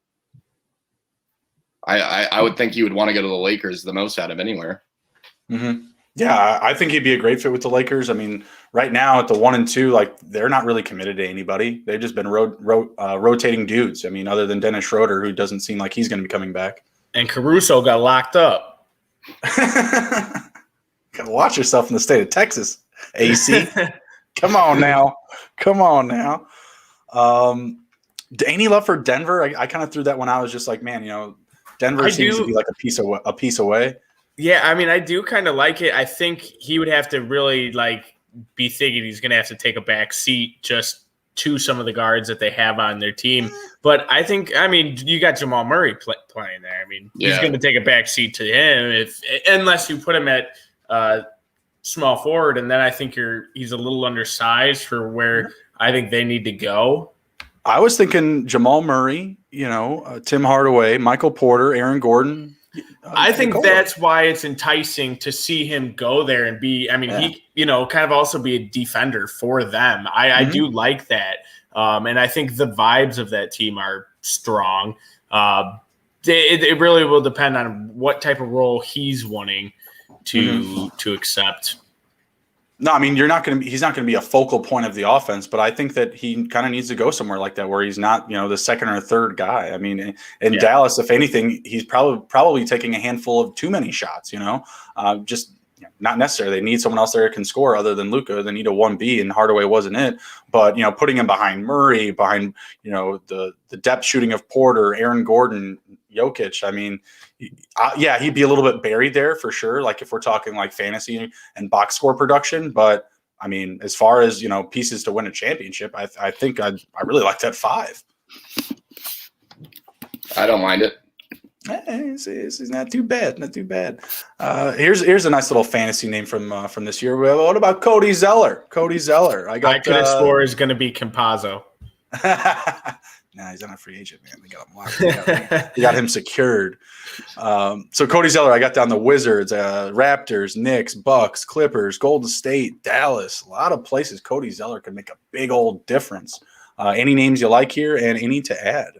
I would think he would want to go to the Lakers the most out of anywhere. Yeah, I think he'd be a great fit with the Lakers. I mean, right now at the 1 and 2, like they're not really committed to anybody. They've just been rotating dudes. I mean, other than Dennis Schroeder, who doesn't seem like he's going to be coming back. And Caruso got locked up. Gotta watch yourself in the state of Texas, AC. Come on now. Any love for Denver? I kind of threw that one out. I was just like, man, Denver seems to be like a piece away. Yeah, I mean, I do kind of like it. I think he would have to really be thinking he's going to have to take a back seat just to some of the guards that they have on their team. But I think, you got Jamal Murray playing there. I mean, he's going to take a back seat to him unless you put him at small forward, and then I think he's a little undersized for where I think they need to go. I was thinking Jamal Murray, Tim Hardaway, Michael Porter, Aaron Gordon. I think that's why it's enticing to see him go there and be. I mean, he kind of also be a defender for them. I do like that, and I think the vibes of that team are strong. It really will depend on what type of role he's wanting to accept. No, I mean, he's not going to be a focal point of the offense, but I think that he kind of needs to go somewhere like that where he's not, the second or third guy. I mean, in Dallas, if anything, he's probably taking a handful of too many shots, just not necessarily. They need someone else there who can score other than Luka. They need a 1B, and Hardaway wasn't it. But, putting him behind Murray, behind, the depth shooting of Porter, Aaron Gordon, Jokic, I mean, he'd be a little bit buried there for sure. Like if we're talking like fantasy and box score production, but I mean, as far as pieces to win a championship, I think I really like that 5. I don't mind it. It's not too bad. Not too bad. Here's a nice little fantasy name from this year. What about Cody Zeller? I could have swore is going to be Campazzo. Nah, he's not a free agent, man. They got him locked. They got him secured. So Cody Zeller, I got down the Wizards, Raptors, Knicks, Bucks, Clippers, Golden State, Dallas. A lot of places Cody Zeller could make a big old difference. Any names you like here and any to add?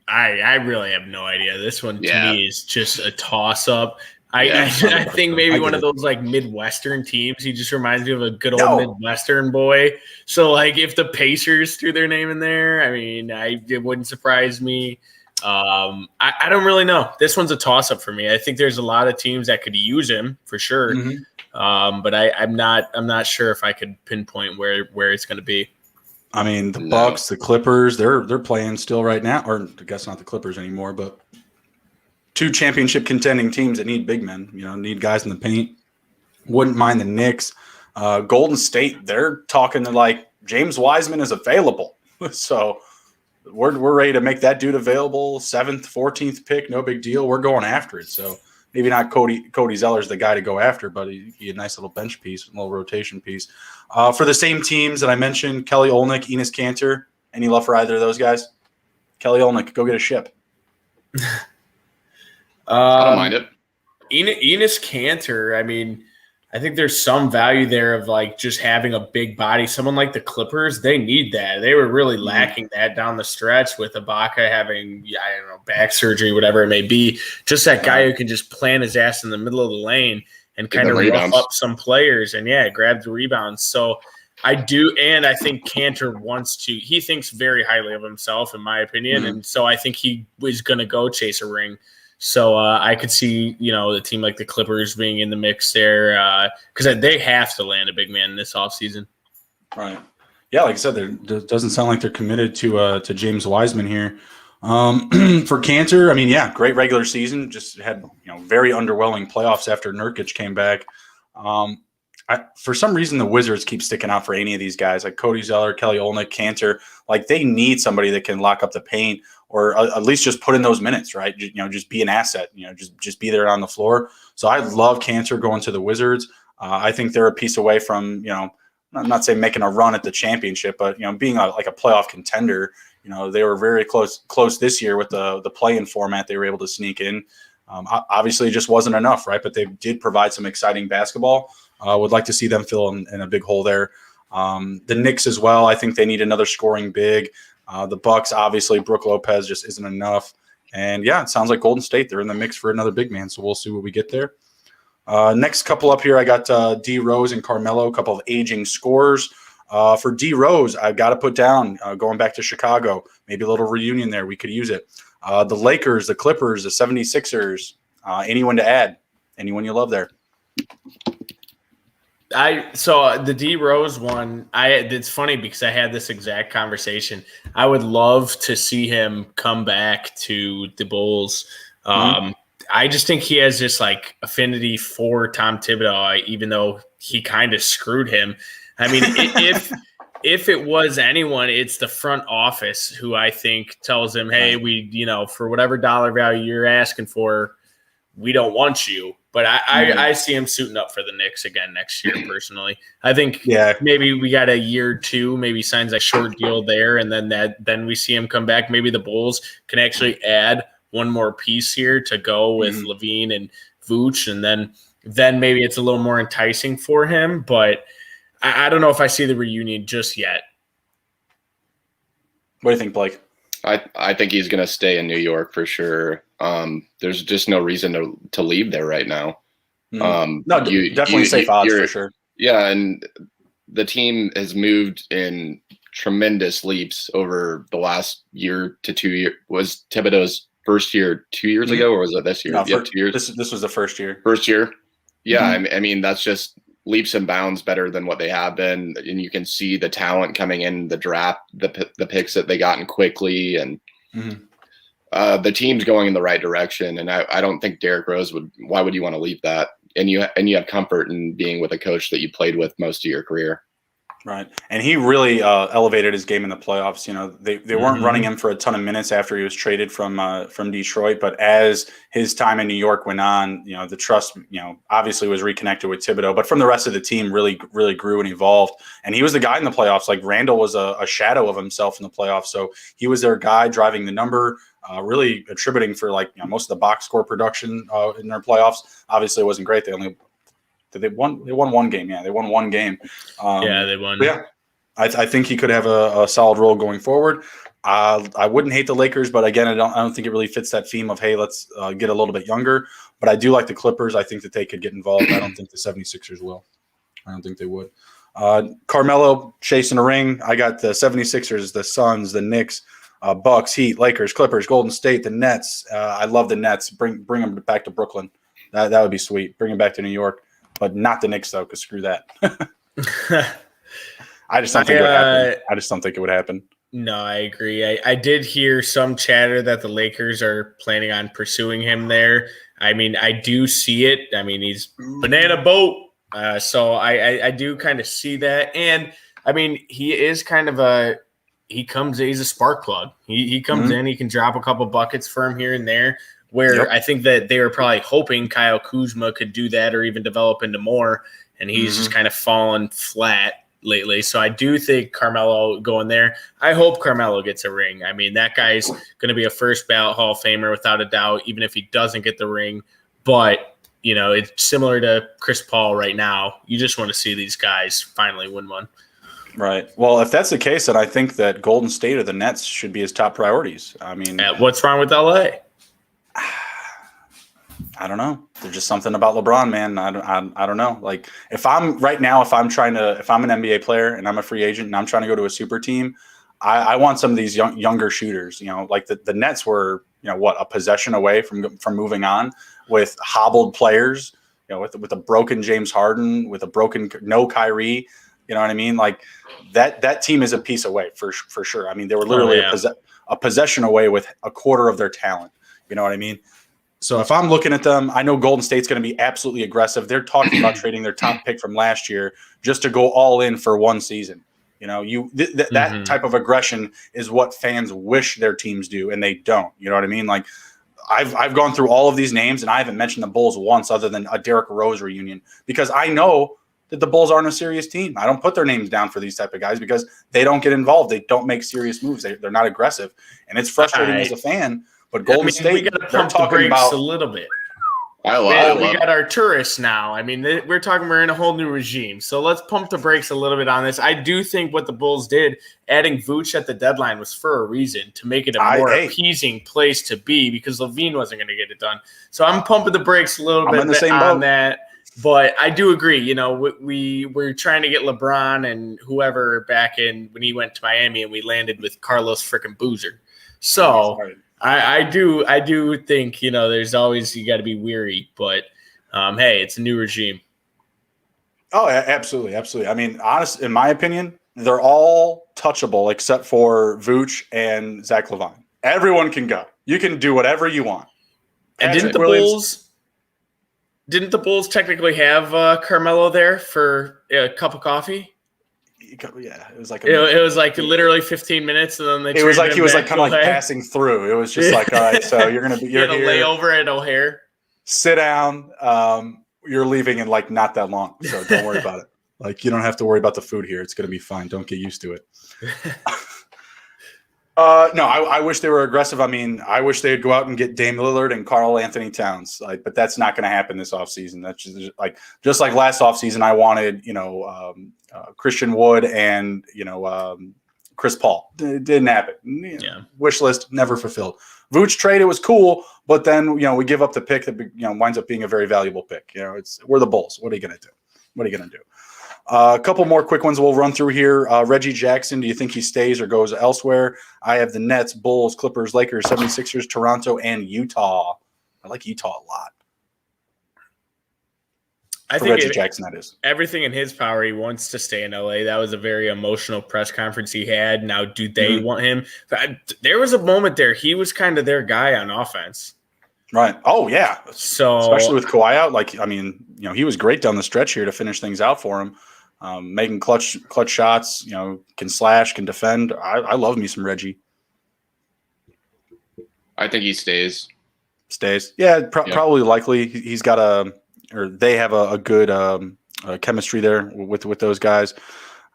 I really have no idea. This one to me is just a toss-up. I think maybe one of those Midwestern teams. He just reminds me of a good old Midwestern boy. So if the Pacers threw their name in there, I mean, it wouldn't surprise me. I don't really know. This one's a toss-up for me. I think there's a lot of teams that could use him for sure. But I'm not sure if I could pinpoint where it's going to be. I mean, the Bucks, the Clippers, they're playing still right now, or I guess not the Clippers anymore, but 2 championship contending teams that need big men, need guys in the paint. Wouldn't mind the Knicks. Golden State, they're talking to James Wiseman is available. So we're ready to make that dude available. 7th, 14th pick, no big deal. We're going after it. So maybe not Cody Zeller's the guy to go after, but he'd be a nice little bench piece, a little rotation piece. For the same teams that I mentioned, Kelly Olynyk, Enes Kanter, any love for either of those guys? Kelly Olynyk, go get a ship. I don't mind it. Enes Kanter, I mean, I think there's some value there of like just having a big body. Someone like the Clippers, they need that. They were really lacking that down the stretch with Ibaka having, I don't know, back surgery, whatever it may be. Just that guy who can just plant his ass in the middle of the lane and kind of rough up some players and, grab the rebounds. So I do, and I think Kanter he thinks very highly of himself, in my opinion, and so I think he was going to go chase a ring. So I could see, the team like the Clippers being in the mix there because they have to land a big man this offseason. Right. Yeah, like I said, there doesn't sound like they're committed to James Wiseman here. For Kanter, I mean, great regular season. Just had very underwhelming playoffs after Nurkic came back. For some reason, the Wizards keep sticking out for any of these guys, like Cody Zeller, Kelly Olynyk, Kanter. Like they need somebody that can lock up the paint, or at least just put in those minutes, right? Just be an asset. Just be there on the floor. So I love Kanter going to the Wizards. I think they're a piece away from I'm not saying making a run at the championship, but being like a playoff contender. They were very close this year with the play-in format. They were able to sneak in. Obviously, it just wasn't enough, right? But they did provide some exciting basketball. Would like to see them fill in a big hole there. The Knicks as well. I think they need another scoring big. The Bucks, obviously, Brook Lopez just isn't enough. And it sounds like Golden State. They're in the mix for another big man. So we'll see what we get there. Next couple up here, I got D Rose and Carmelo, a couple of aging scorers. For D Rose, I've got to put down going back to Chicago. Maybe a little reunion there. We could use it. The Lakers, the Clippers, the 76ers. Anyone to add? Anyone you love there? So the D Rose one, it's funny because I had this exact conversation. I would love to see him come back to the Bulls. I just think he has this like affinity for Tom Thibodeau, even though he kind of screwed him. I mean, if it was anyone, it's the front office who I think tells him, hey, we, for whatever dollar value you're asking for, we don't want you. But I see him suiting up for the Knicks again next year, personally. I think maybe we got a year or two, maybe signs a short deal there, and then we see him come back. Maybe the Bulls can actually add one more piece here to go with Levine and Vooch, and then maybe it's a little more enticing for him. But I don't know if I see the reunion just yet. What do you think, Blake? I think he's going to stay in New York for sure. There's just no reason to leave there right now. Definitely safe odds for sure. Yeah, and the team has moved in tremendous leaps over the last year to 2 years. Was Thibodeau's first year 2 years ago, or was it this year? No, 2 years. This was the first year. First year? Yeah, I mean, that's just leaps and bounds better than what they have been, and you can see the talent coming in the draft, the picks that they gotten quickly, and the team's going in the right direction. And I don't think Derrick Rose would. Why would you want to leave that? And you have comfort in being with a coach that you played with most of your career. Right. And he really elevated his game in the playoffs. They weren't running him for a ton of minutes after he was traded from Detroit. But as his time in New York went on, the trust, obviously was reconnected with Thibodeau. But from the rest of the team, really, really grew and evolved. And he was the guy in the playoffs. Like Randall was a shadow of himself in the playoffs. So he was their guy driving the number, really attributing for most of the box score production in their playoffs. Obviously, it wasn't great. They won one game. Yeah, they won one game. They won. Yeah, I think he could have a solid role going forward. I wouldn't hate the Lakers, but again, I don't think it really fits that theme of, hey, let's get a little bit younger. But I do like the Clippers. I think that they could get involved. I don't think the 76ers will. I don't think they would. Carmelo chasing a ring. I got the 76ers, the Suns, the Knicks, Bucks, Heat, Lakers, Clippers, Golden State, the Nets. I love the Nets. Bring them back to Brooklyn. That would be sweet. Bring them back to New York. But not the Knicks, though, because screw that. I just don't think it would happen. I just don't think it would happen. No, I agree. I did hear some chatter that the Lakers are planning on pursuing him there. I mean, I do see it. I mean, he's banana boat. So I do kind of see that. And, I mean, he is kind of he's a spark plug. He comes in, he can drop a couple buckets for him here and there. Where I think that they were probably hoping Kyle Kuzma could do that or even develop into more, and he's just kind of fallen flat lately. So I do think Carmelo going there. I hope Carmelo gets a ring. I mean, that guy's going to be a first ballot Hall of Famer without a doubt, even if he doesn't get the ring. But it's similar to Chris Paul right now. You just want to see these guys finally win one. Right. Well, if that's the case, then I think that Golden State or the Nets should be his top priorities. I mean, what's wrong with LA? I don't know. There's just something about LeBron, man. I don't know. Like if I'm an NBA player and I'm a free agent and I'm trying to go to a super team, I want some of these younger shooters. Like the Nets were, a possession away from moving on with hobbled players. With a broken James Harden, with a broken Kyrie. You know what I mean? Like that team is a piece away for sure. I mean, they were literally a possession away with a quarter of their talent. You know what I mean? So if I'm looking at them, I know Golden State's going to be absolutely aggressive. They're talking about trading their top pick from last year just to go all in for one season. That type of aggression is what fans wish their teams do, and they don't. You know what I mean? Like I've gone through all of these names, and I haven't mentioned the Bulls once other than a Derrick Rose reunion because I know that the Bulls aren't a serious team. I don't put their names down for these type of guys because they don't get involved. They don't make serious moves. They're not aggressive, and it's frustrating as a fan. But Golden State, we got to pump the brakes a little bit. We got our tourists now. I mean, we're in a whole new regime. So let's pump the brakes a little bit on this. I do think what the Bulls did, adding Vooch at the deadline, was for a reason, to make it a more appeasing place to be because LaVine wasn't going to get it done. So I'm pumping the brakes a little bit on that. But I do agree. We're trying to get LeBron and whoever back in when he went to Miami, and we landed with Carlos frickin' Boozer. So I do think, there's always, you got to be weary, but hey, it's a new regime. Oh, absolutely. Absolutely. I mean, in my opinion, they're all touchable except for Vooch and Zach LaVine. Everyone can go. You can do whatever you want. And didn't the Bulls technically have Carmelo there for a cup of coffee? Yeah, it was like literally 15 minutes, and then it was like he was like kind of like passing through. It was just like, all right, so you're gonna be you're here. Lay over at O'Hare. Sit down. You're leaving in like not that long, so don't worry about it. Like you don't have to worry about the food here. It's gonna be fine. Don't get used to it. No, I wish they were aggressive. I mean, I wish they'd go out and get Dame Lillard and Karl Anthony Towns. But that's not going to happen this offseason. That's just like last offseason, I wanted, Christian Wood and, Chris Paul. It didn't happen. Yeah. Wish list never fulfilled. Vooch trade, it was cool, but then, we give up the pick that, winds up being a very valuable pick. We're the Bulls. What are you going to do? A couple more quick ones we'll run through here. Reggie Jackson, do you think he stays or goes elsewhere? I have the Nets, Bulls, Clippers, Lakers, 76ers, Toronto, and Utah. I like Utah a lot. I think Reggie Jackson, that is. Everything in his power, he wants to stay in LA. That was a very emotional press conference he had. Now, do they want him? There was a moment there. He was kind of their guy on offense. Right. Oh, yeah. So especially with Kawhi out, he was great down the stretch here to finish things out for him. Making clutch shots, can slash, can defend. I love me some Reggie. I think he stays. Yeah, probably likely. He's got they have a good chemistry there with those guys.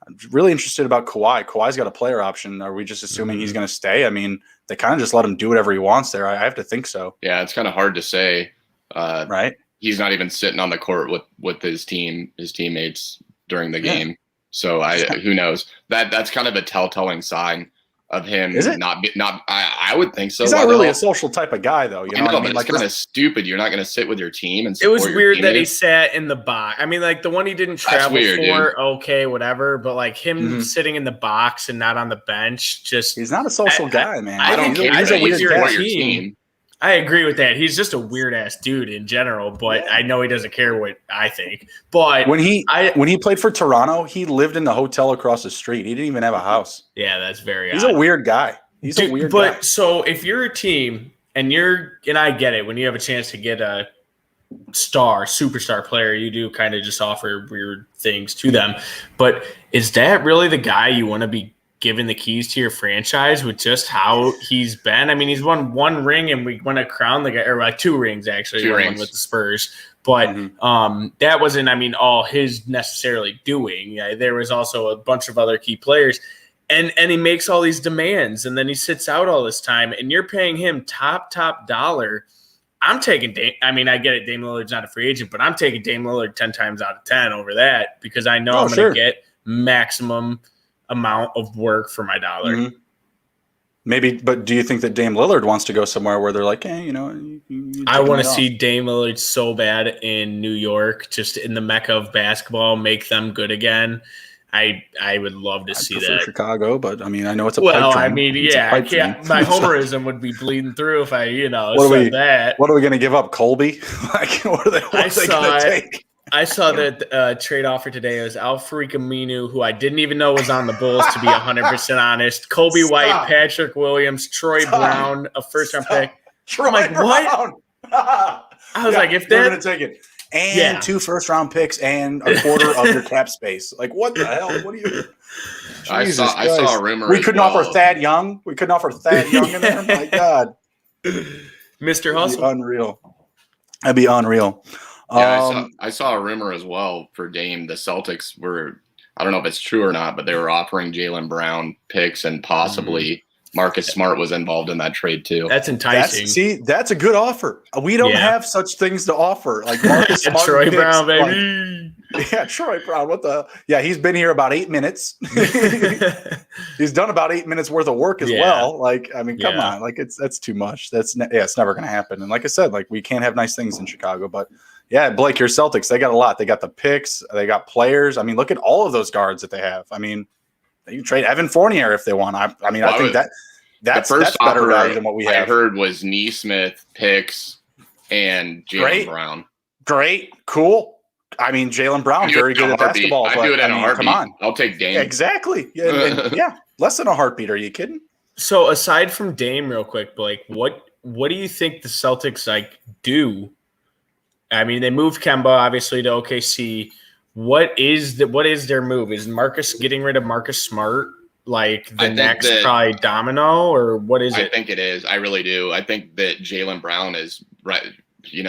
I'm really interested about Kawhi. Kawhi's got a player option. Are we just assuming he's going to stay? I mean, they kind of just let him do whatever he wants there. I have to think so. Yeah, it's kind of hard to say. Right. He's not even sitting on the court with his teammates during the game. So who knows? That's kind of a telltale sign of him. Is it? I would think so. He's not really a social type of guy, though. I know, but it's kind of stupid. You're not going to sit with your team and it was weird that he sat in the box. I mean, like the one he didn't travel for, dude. Okay, whatever. But like him sitting in the box and not on the bench, he's not a social guy, man. I don't care. He's a weird team. I agree with that. He's just a weird ass dude in general, but I know he doesn't care what I think. But when he played for Toronto, he lived in the hotel across the street. He didn't even have a house. Yeah, that's very odd. He's a weird guy. But so if you're a team and I get it, when you have a chance to get a superstar player, you do kind of just offer weird things to them. But is that really the guy you want to be given the keys to your franchise with just how he's been? I mean, he's won one ring and we want to crown the guy, or like 2 rings actually, one with the Spurs. But that wasn't, all his necessarily doing. There was also a bunch of other key players. And he makes all these demands and then he sits out all this time and you're paying him top dollar. I'm taking Dame. I mean, I get it. Dame Lillard's not a free agent, but I'm taking Dame Lillard 10 times out of 10 over that because I know I'm going to get maximum amount of work for my dollar. Mm-hmm. Maybe, but do you think that Dame Lillard wants to go somewhere where they're like, hey, I want to see Dame Lillard so bad in New York, just in the mecca of basketball, make them good again. I would love to see that. Chicago, but I mean, I know it's a pipe dream. I mean, I can't. My homerism would be bleeding through if I, that. What are we going to give up, Colby? Like, what are they going to take? I saw that trade offer today. It was Al-Farouq Aminu, who I didn't even know was on the Bulls, to be 100% honest. Kobe White, Patrick Williams, Troy Brown, a first-round pick. Troy Brown. What? I was like, if they're going to take it. And 2 first-round picks and a quarter of your cap space. Like, what the hell? What are you? I saw a rumor. We couldn't offer Thad Young. We couldn't offer Thad Young in there. My God. Mr. Hustle. Unreal. That'd be unreal. Yeah, I saw a rumor as well for Dame. The Celtics were, I don't know if it's true or not, but they were offering Jaylen Brown picks and possibly Marcus Smart was involved in that trade too. That's enticing. That's a good offer. We don't have such things to offer. Like Marcus Smart, Troy Brown, baby. Troy Brown. What the? Yeah, he's been here about 8 minutes. He's done about 8 minutes worth of work as well. Like, I mean, come on. Like, that's too much. It's never going to happen. And like I said, like we can't have nice things in Chicago, but. Yeah, Blake, your Celtics, they got a lot. They got the picks. They got players. I mean, look at all of those guards that they have. I mean, they can trade Evan Fournier if they want. I think that's better value than what we have. I heard was Neesmith, picks, and Jaylen Brown. Great. Cool. I mean, Jaylen Brown, very good at basketball. I do it in a heartbeat. Come on. I'll take Dame. Exactly. Yeah, less than a heartbeat. Are you kidding? So aside from Dame real quick, Blake, what do you think the Celtics do? I mean, they moved Kemba obviously to OKC. What is their move? Is Marcus getting rid of Marcus Smart like the next probably domino, or what is it? I think it is. I really do. I think that Jaylen Brown is right in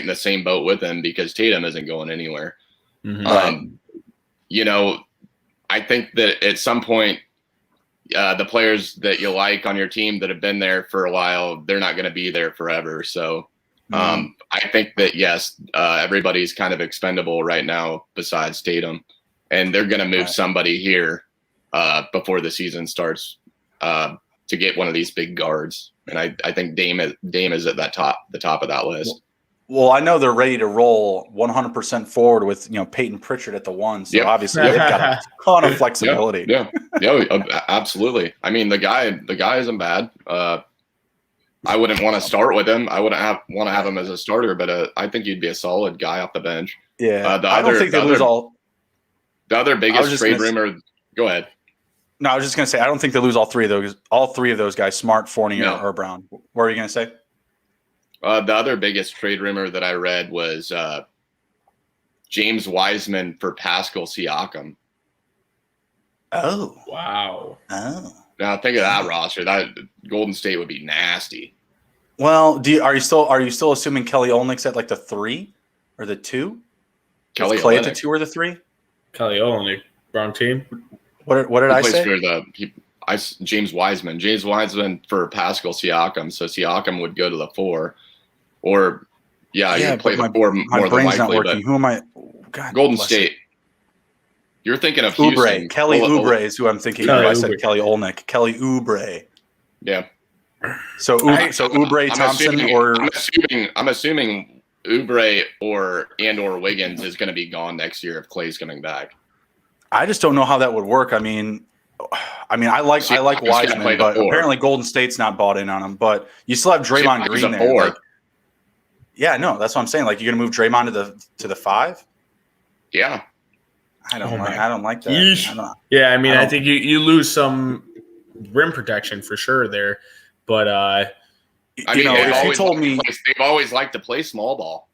the same boat with him because Tatum isn't going anywhere. Mm-hmm. I think that at some point, the players that you like on your team that have been there for a while, they're not going to be there forever. So. I think that, yes, everybody's kind of expendable right now besides Tatum, and they're going to move somebody here before the season starts to get one of these big guards. And I think Dame is at the top of that list. Well, I know they're ready to roll 100% forward with Peyton Pritchard at the 1. So obviously they've got a ton of flexibility. Yeah, absolutely. I mean, the guy isn't bad. I wouldn't want to start with him. I wouldn't want to have him as a starter, but I think he'd be a solid guy off the bench. Yeah, I don't think they lose all. The other biggest trade rumor. Go ahead. No, I was just going to say I don't think they lose all three of those guys: Smart, Fournier, or Brown. What were you going to say? The other biggest trade rumor that I read was James Wiseman for Pascal Siakam. Oh wow! Oh. Now think of that roster. That Golden State would be nasty. Well, are you still assuming Kelly Olynyk's at like the 3 or the 2? Kelly Clay Olynyk. at the 2 or the 3? Kelly Olynyk, wrong team. What did I say? James Wiseman. James Wiseman for Pascal Siakam. So Siakam would go to the 4, or you play the 4 more than likely. Not working. But who am I? God, Golden State. You're thinking of Houston. Kelly Oubre is who I'm thinking of. I said Kelly Olynyk. Kelly Oubre. Yeah. So Oubre, Thompson, I'm assuming Oubre or Wiggins is going to be gone next year if Clay's coming back. I just don't know how that would work. I mean, I like Wiseman, but apparently Golden State's not bought in on him. But you still have Draymond Green there. That's what I'm saying. Like, you're going to move Draymond to the 5? Yeah. I don't like that. I think you lose some rim protection for sure there, but if you told me they've always liked to play small ball.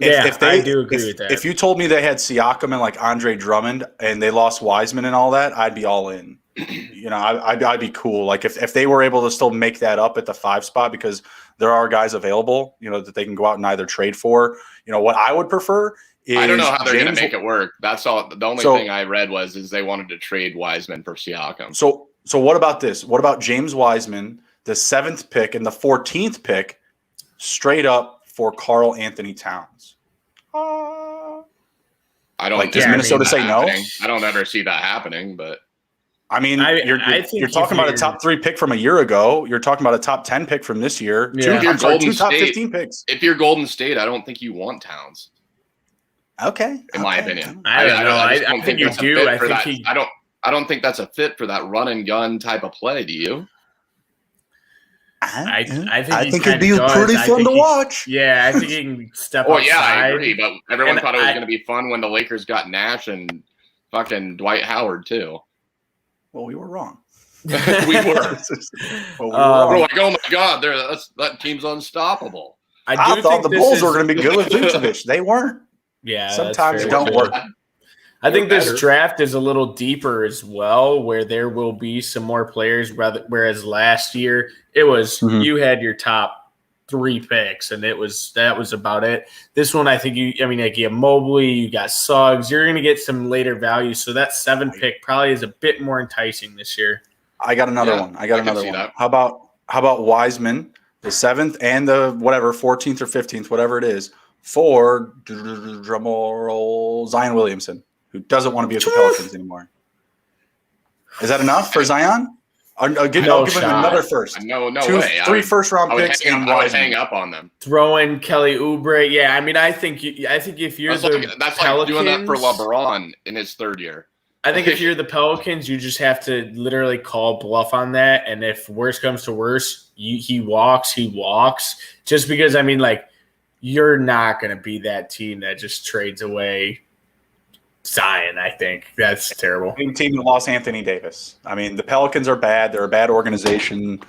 I do agree with that. If you told me they had Siakam and like Andre Drummond and they lost Wiseman and all that, I'd be all in. I'd be cool. Like if they were able to still make that up at the 5 spot because there are guys available, that they can go out and either trade for. What I would prefer. I don't know how they're going to make it work. That's all. The only thing I read was they wanted to trade Wiseman for Siakam. So what about this? What about James Wiseman, the 7th pick and the 14th pick, straight up for Karl Anthony Towns? I don't. Like, does Minnesota say no? I don't ever see that happening, but I mean, you're talking about a top 3 pick from a year ago. You're talking about a top 10 pick from this year. Yeah. Two top 15 picks. If you're Golden State, I don't think you want Towns. Okay. In my opinion. I don't know. I think you do. I don't think that's a fit for that run and gun type of play. Do you? I think it'd be pretty fun to watch. Yeah, I think he can step outside. Yeah, I agree. But everyone thought it was going to be fun when the Lakers got Nash and fucking Dwight Howard too. Well, we were wrong. We were. We're like, oh my god, that team's unstoppable. I thought the Bulls were going to be good with Vucevic. They weren't. Yeah, sometimes it don't work. I think this draft is a little deeper as well, where there will be some more players. Whereas last year it was you had your top 3 picks, and that was about it. This one, I think you have Mobley, you got Suggs. You're going to get some later value, so that 7 pick probably is a bit more enticing this year. I got another one. How about Wiseman, the 7th and the 14th or 15th, whatever it is, for drumroll Zion Williamson, who doesn't want to be with the Pelicans anymore. Is that enough for Zion? I'll give him another first. No way. 3 first-round picks and I would hang up on them. Throw in Kelly Oubre. Yeah, I mean, I think if you're that's Pelicans, like doing that for LeBron in his 3rd year. I think if you're the Pelicans, you just have to literally call bluff on that. And if worse comes to worse, he walks. Just because, I mean, like, you're not going to be that team that just trades away Zion. I think that's terrible. Same team that lost Anthony Davis. I mean, the Pelicans are bad. They're a bad organization.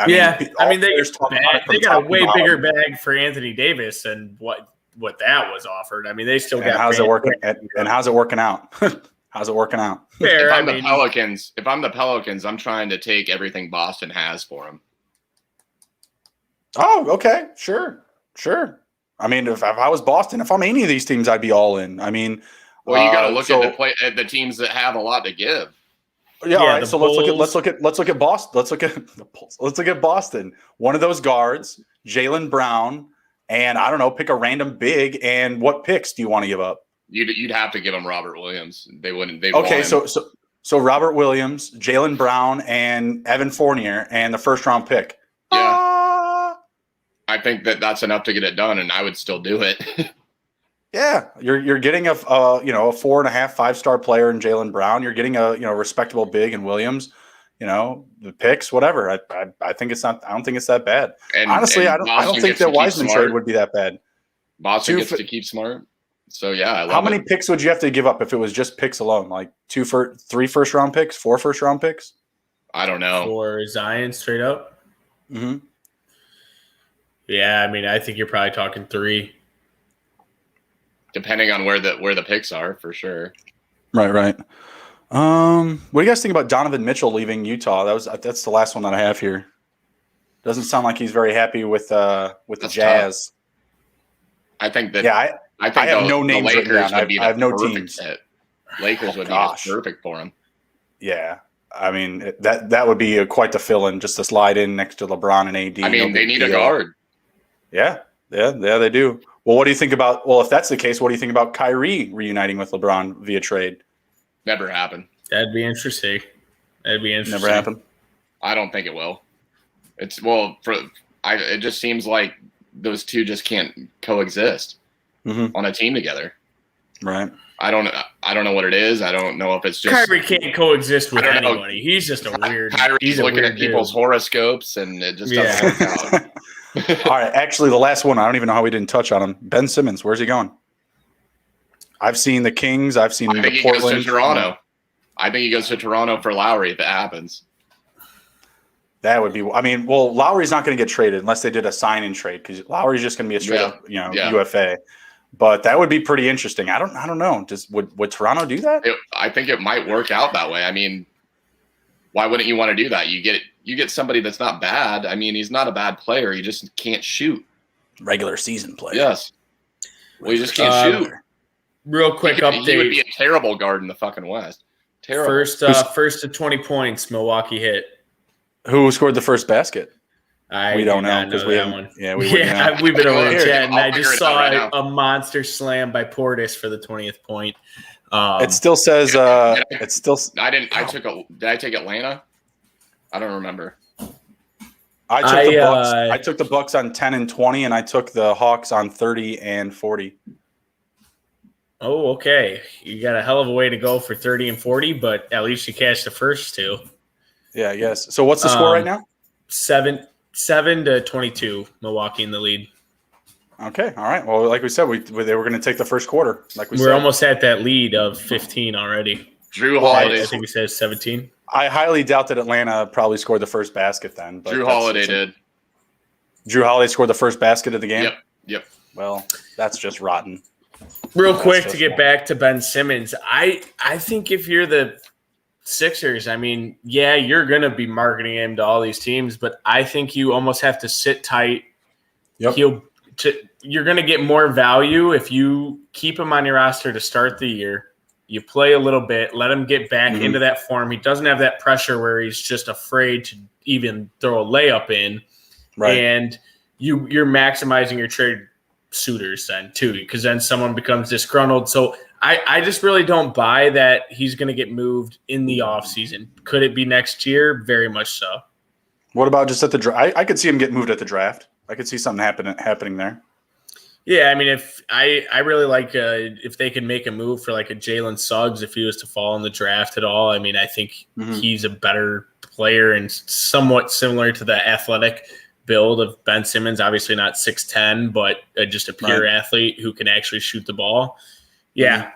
They got a way bigger bag for Anthony Davis than what that was offered. I mean, they still got. How's it working? And how's it working out? How's it working out? Fair, if I'm the Pelicans, I'm trying to take everything Boston has for them. Oh, okay, sure. I mean, if I was Boston, if I'm any of these teams, I'd be all in. I mean, well, you got to look at the teams that have a lot to give. Yeah, all right. So let's look at Boston. Let's look at Boston. One of those guards, Jaylen Brown, and I don't know, pick a random big. And what picks do you want to give up? You'd have to give them Robert Williams. They wouldn't. Okay, so Robert Williams, Jaylen Brown, and Evan Fournier, and the 1st-round pick. Yeah, I think that's enough to get it done, and I would still do it. Yeah, you're getting a 4.5 5-star player in Jaylen Brown. You're getting a respectable big in Williams. The picks, whatever. I think it's not. I don't think it's that bad. And honestly, I don't think that Wiseman trade would be that bad. Boston gets to keep Smart. So yeah, I love how many picks would you have to give up if it was just picks alone? Like 3 first-round picks, 4 first-round picks? I don't know. For Zion straight up? Mm-hmm. Yeah, I mean, I think you're probably talking 3. Depending on where the picks are, for sure. Right. What do you guys think about Donovan Mitchell leaving Utah? That's the last one that I have here. Doesn't sound like he's very happy with the Jazz. Tough. I think that. Yeah, I have no names written down. I have no teams. Fit. Lakers would be perfect for him. Yeah, I mean that would be quite the fill-in, just to slide in next to LeBron and AD. I mean, they need a guard. Yeah, they do. Well, what do you think about? Well, if that's the case, what do you think about Kyrie reuniting with LeBron via trade? Never happened. That'd be interesting. Never happened. I don't think it will. It just seems like those two just can't coexist on a team together. Right. I don't know what it is. I don't know if it's just Kyrie can't coexist with anybody. He's just a weird. Kyrie's looking at people's horoscopes, and it just doesn't work out. All right. Actually, the last one, I don't even know how we didn't touch on him. Ben Simmons, where's he going? I've seen the Kings. I've seen the Portland. Goes to Toronto. I think he goes to Toronto for Lowry if it happens. That would be. I mean, well, Lowry's not going to get traded unless they did a sign-in trade, because Lowry's just going to be a straight up, UFA. But that would be pretty interesting. I don't know. Would Toronto do that? I think it might work out that way. I mean, why wouldn't you want to do that? You get somebody that's not bad. I mean, he's not a bad player. He just can't shoot. Regular season player. Yes. Well, he just can't shoot. Real quick update. He would be a terrible guard in the fucking West. Terrible. First to 20 points, Milwaukee hit. Who scored the first basket? We don't know because we haven't. One. Yeah, we we've been over chatting. I just saw right a monster slam by Portis for the 20th point. It still says it's still. Did I take Atlanta? I don't remember. I took the Bucks. I took the Bucks on 10 and 20, and I took the Hawks on 30 and 40. Oh, okay. You got a hell of a way to go for 30 and 40, but at least you cashed the first two. Yeah, yes. So what's the score right now? 7-22, Milwaukee in the lead. Okay, all right. Well, like we said, they were going to take the first quarter. We're almost at that lead of 15 already. Jrue Holiday. I think we said 17. I highly doubt that Atlanta probably scored the first basket then. But Jrue Holiday did. Jrue Holiday scored the first basket of the game? Yep. Well, that's just rotten. Real quick to get back to Ben Simmons, I think if you're the Sixers, I mean, yeah, you're going to be marketing him to all these teams, but I think you almost have to sit tight. Yep. You're going to get more value if you keep him on your roster to start the year. You play a little bit, let him get back into that form. He doesn't have that pressure where he's just afraid to even throw a layup in. Right. And you're maximizing your trade suitors then too, because then someone becomes disgruntled. So I just really don't buy that he's going to get moved in the offseason. Could it be next year? Very much so. What about just at the draft? I could see him get moved at the draft. I could see something happening there. Yeah, I mean, if I really like if they could make a move for like a Jalen Suggs if he was to fall in the draft at all. I mean, I think he's a better player and somewhat similar to the athletic build of Ben Simmons. Obviously not 6'10", but just a pure athlete who can actually shoot the ball. Yeah,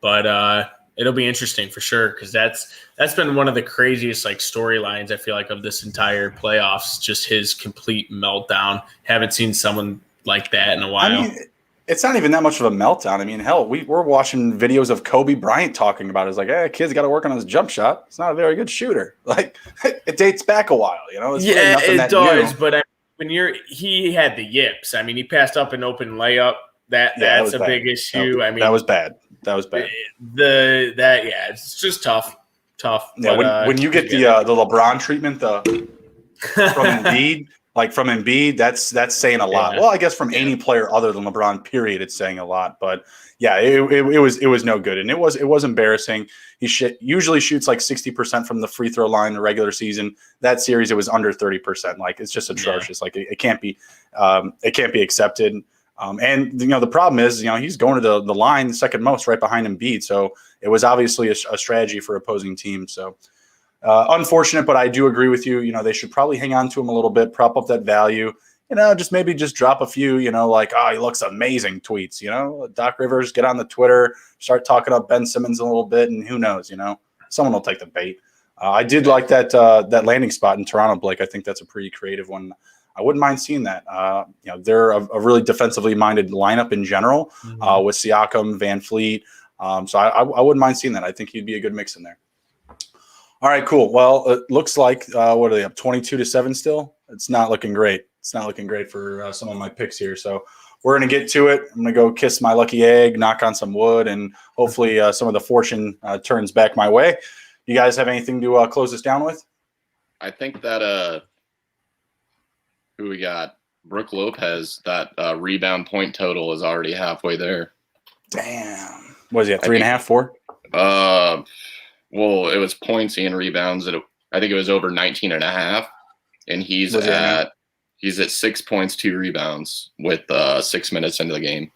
but it'll be interesting for sure because that's been one of the craziest like storylines I feel like of this entire playoffs. Just his complete meltdown. Haven't seen someone like that in a while. I mean, it's not even that much of a meltdown. I mean, hell, we're watching videos of Kobe Bryant talking about it. It's like, hey, kid's got to work on his jump shot. It's not a very good shooter. Like, it dates back a while, you know? It's really nothing it does. New. But he had the yips. I mean, he passed up an open layup. That's a big issue. That was bad. It's just tough. Yeah, but, when you get the LeBron treatment from Embiid. Like from Embiid, that's saying a lot. Well, I guess from any player other than LeBron, period, it's saying a lot. But yeah, it was no good, and it was embarrassing. He usually shoots like 60% from the free throw line in the regular season. That series, it was under 30%. Like it's just atrocious. Like it can't be accepted. And the problem is, he's going to the line second most, right behind Embiid. So it was obviously a strategy for opposing teams. So. Unfortunate, but I do agree with you. They should probably hang on to him a little bit, prop up that value. Just drop a few, like, oh, he looks amazing tweets. Doc Rivers, get on the Twitter, start talking up Ben Simmons a little bit, and who knows, someone will take the bait. I did like that landing spot in Toronto, Blake. I think that's a pretty creative one. I wouldn't mind seeing that. They're a really defensively minded lineup in general with Siakam, Van Fleet. So I wouldn't mind seeing that. I think he'd be a good mix in there. All right, cool. Well, it looks like what are they up 22-7 still? It's not looking great. It's not looking great for some of my picks here. So we're going to get to it. I'm going to go kiss my lucky egg, knock on some wood, and hopefully some of the fortune turns back my way. You guys have anything to close this down with? I think that who we got? Brooke Lopez, that rebound point total is already halfway there. Damn. What is he at, 3.5, 4? Well, it was points and rebounds. I think it was over 19.5, and he's at 6 points, 2 rebounds with 6 minutes into the game.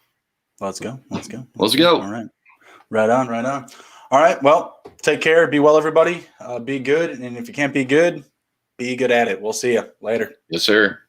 Let's go. All right. Right on. All right. Well, take care. Be well, everybody. Be good. And if you can't be good at it. We'll see you later. Yes, sir.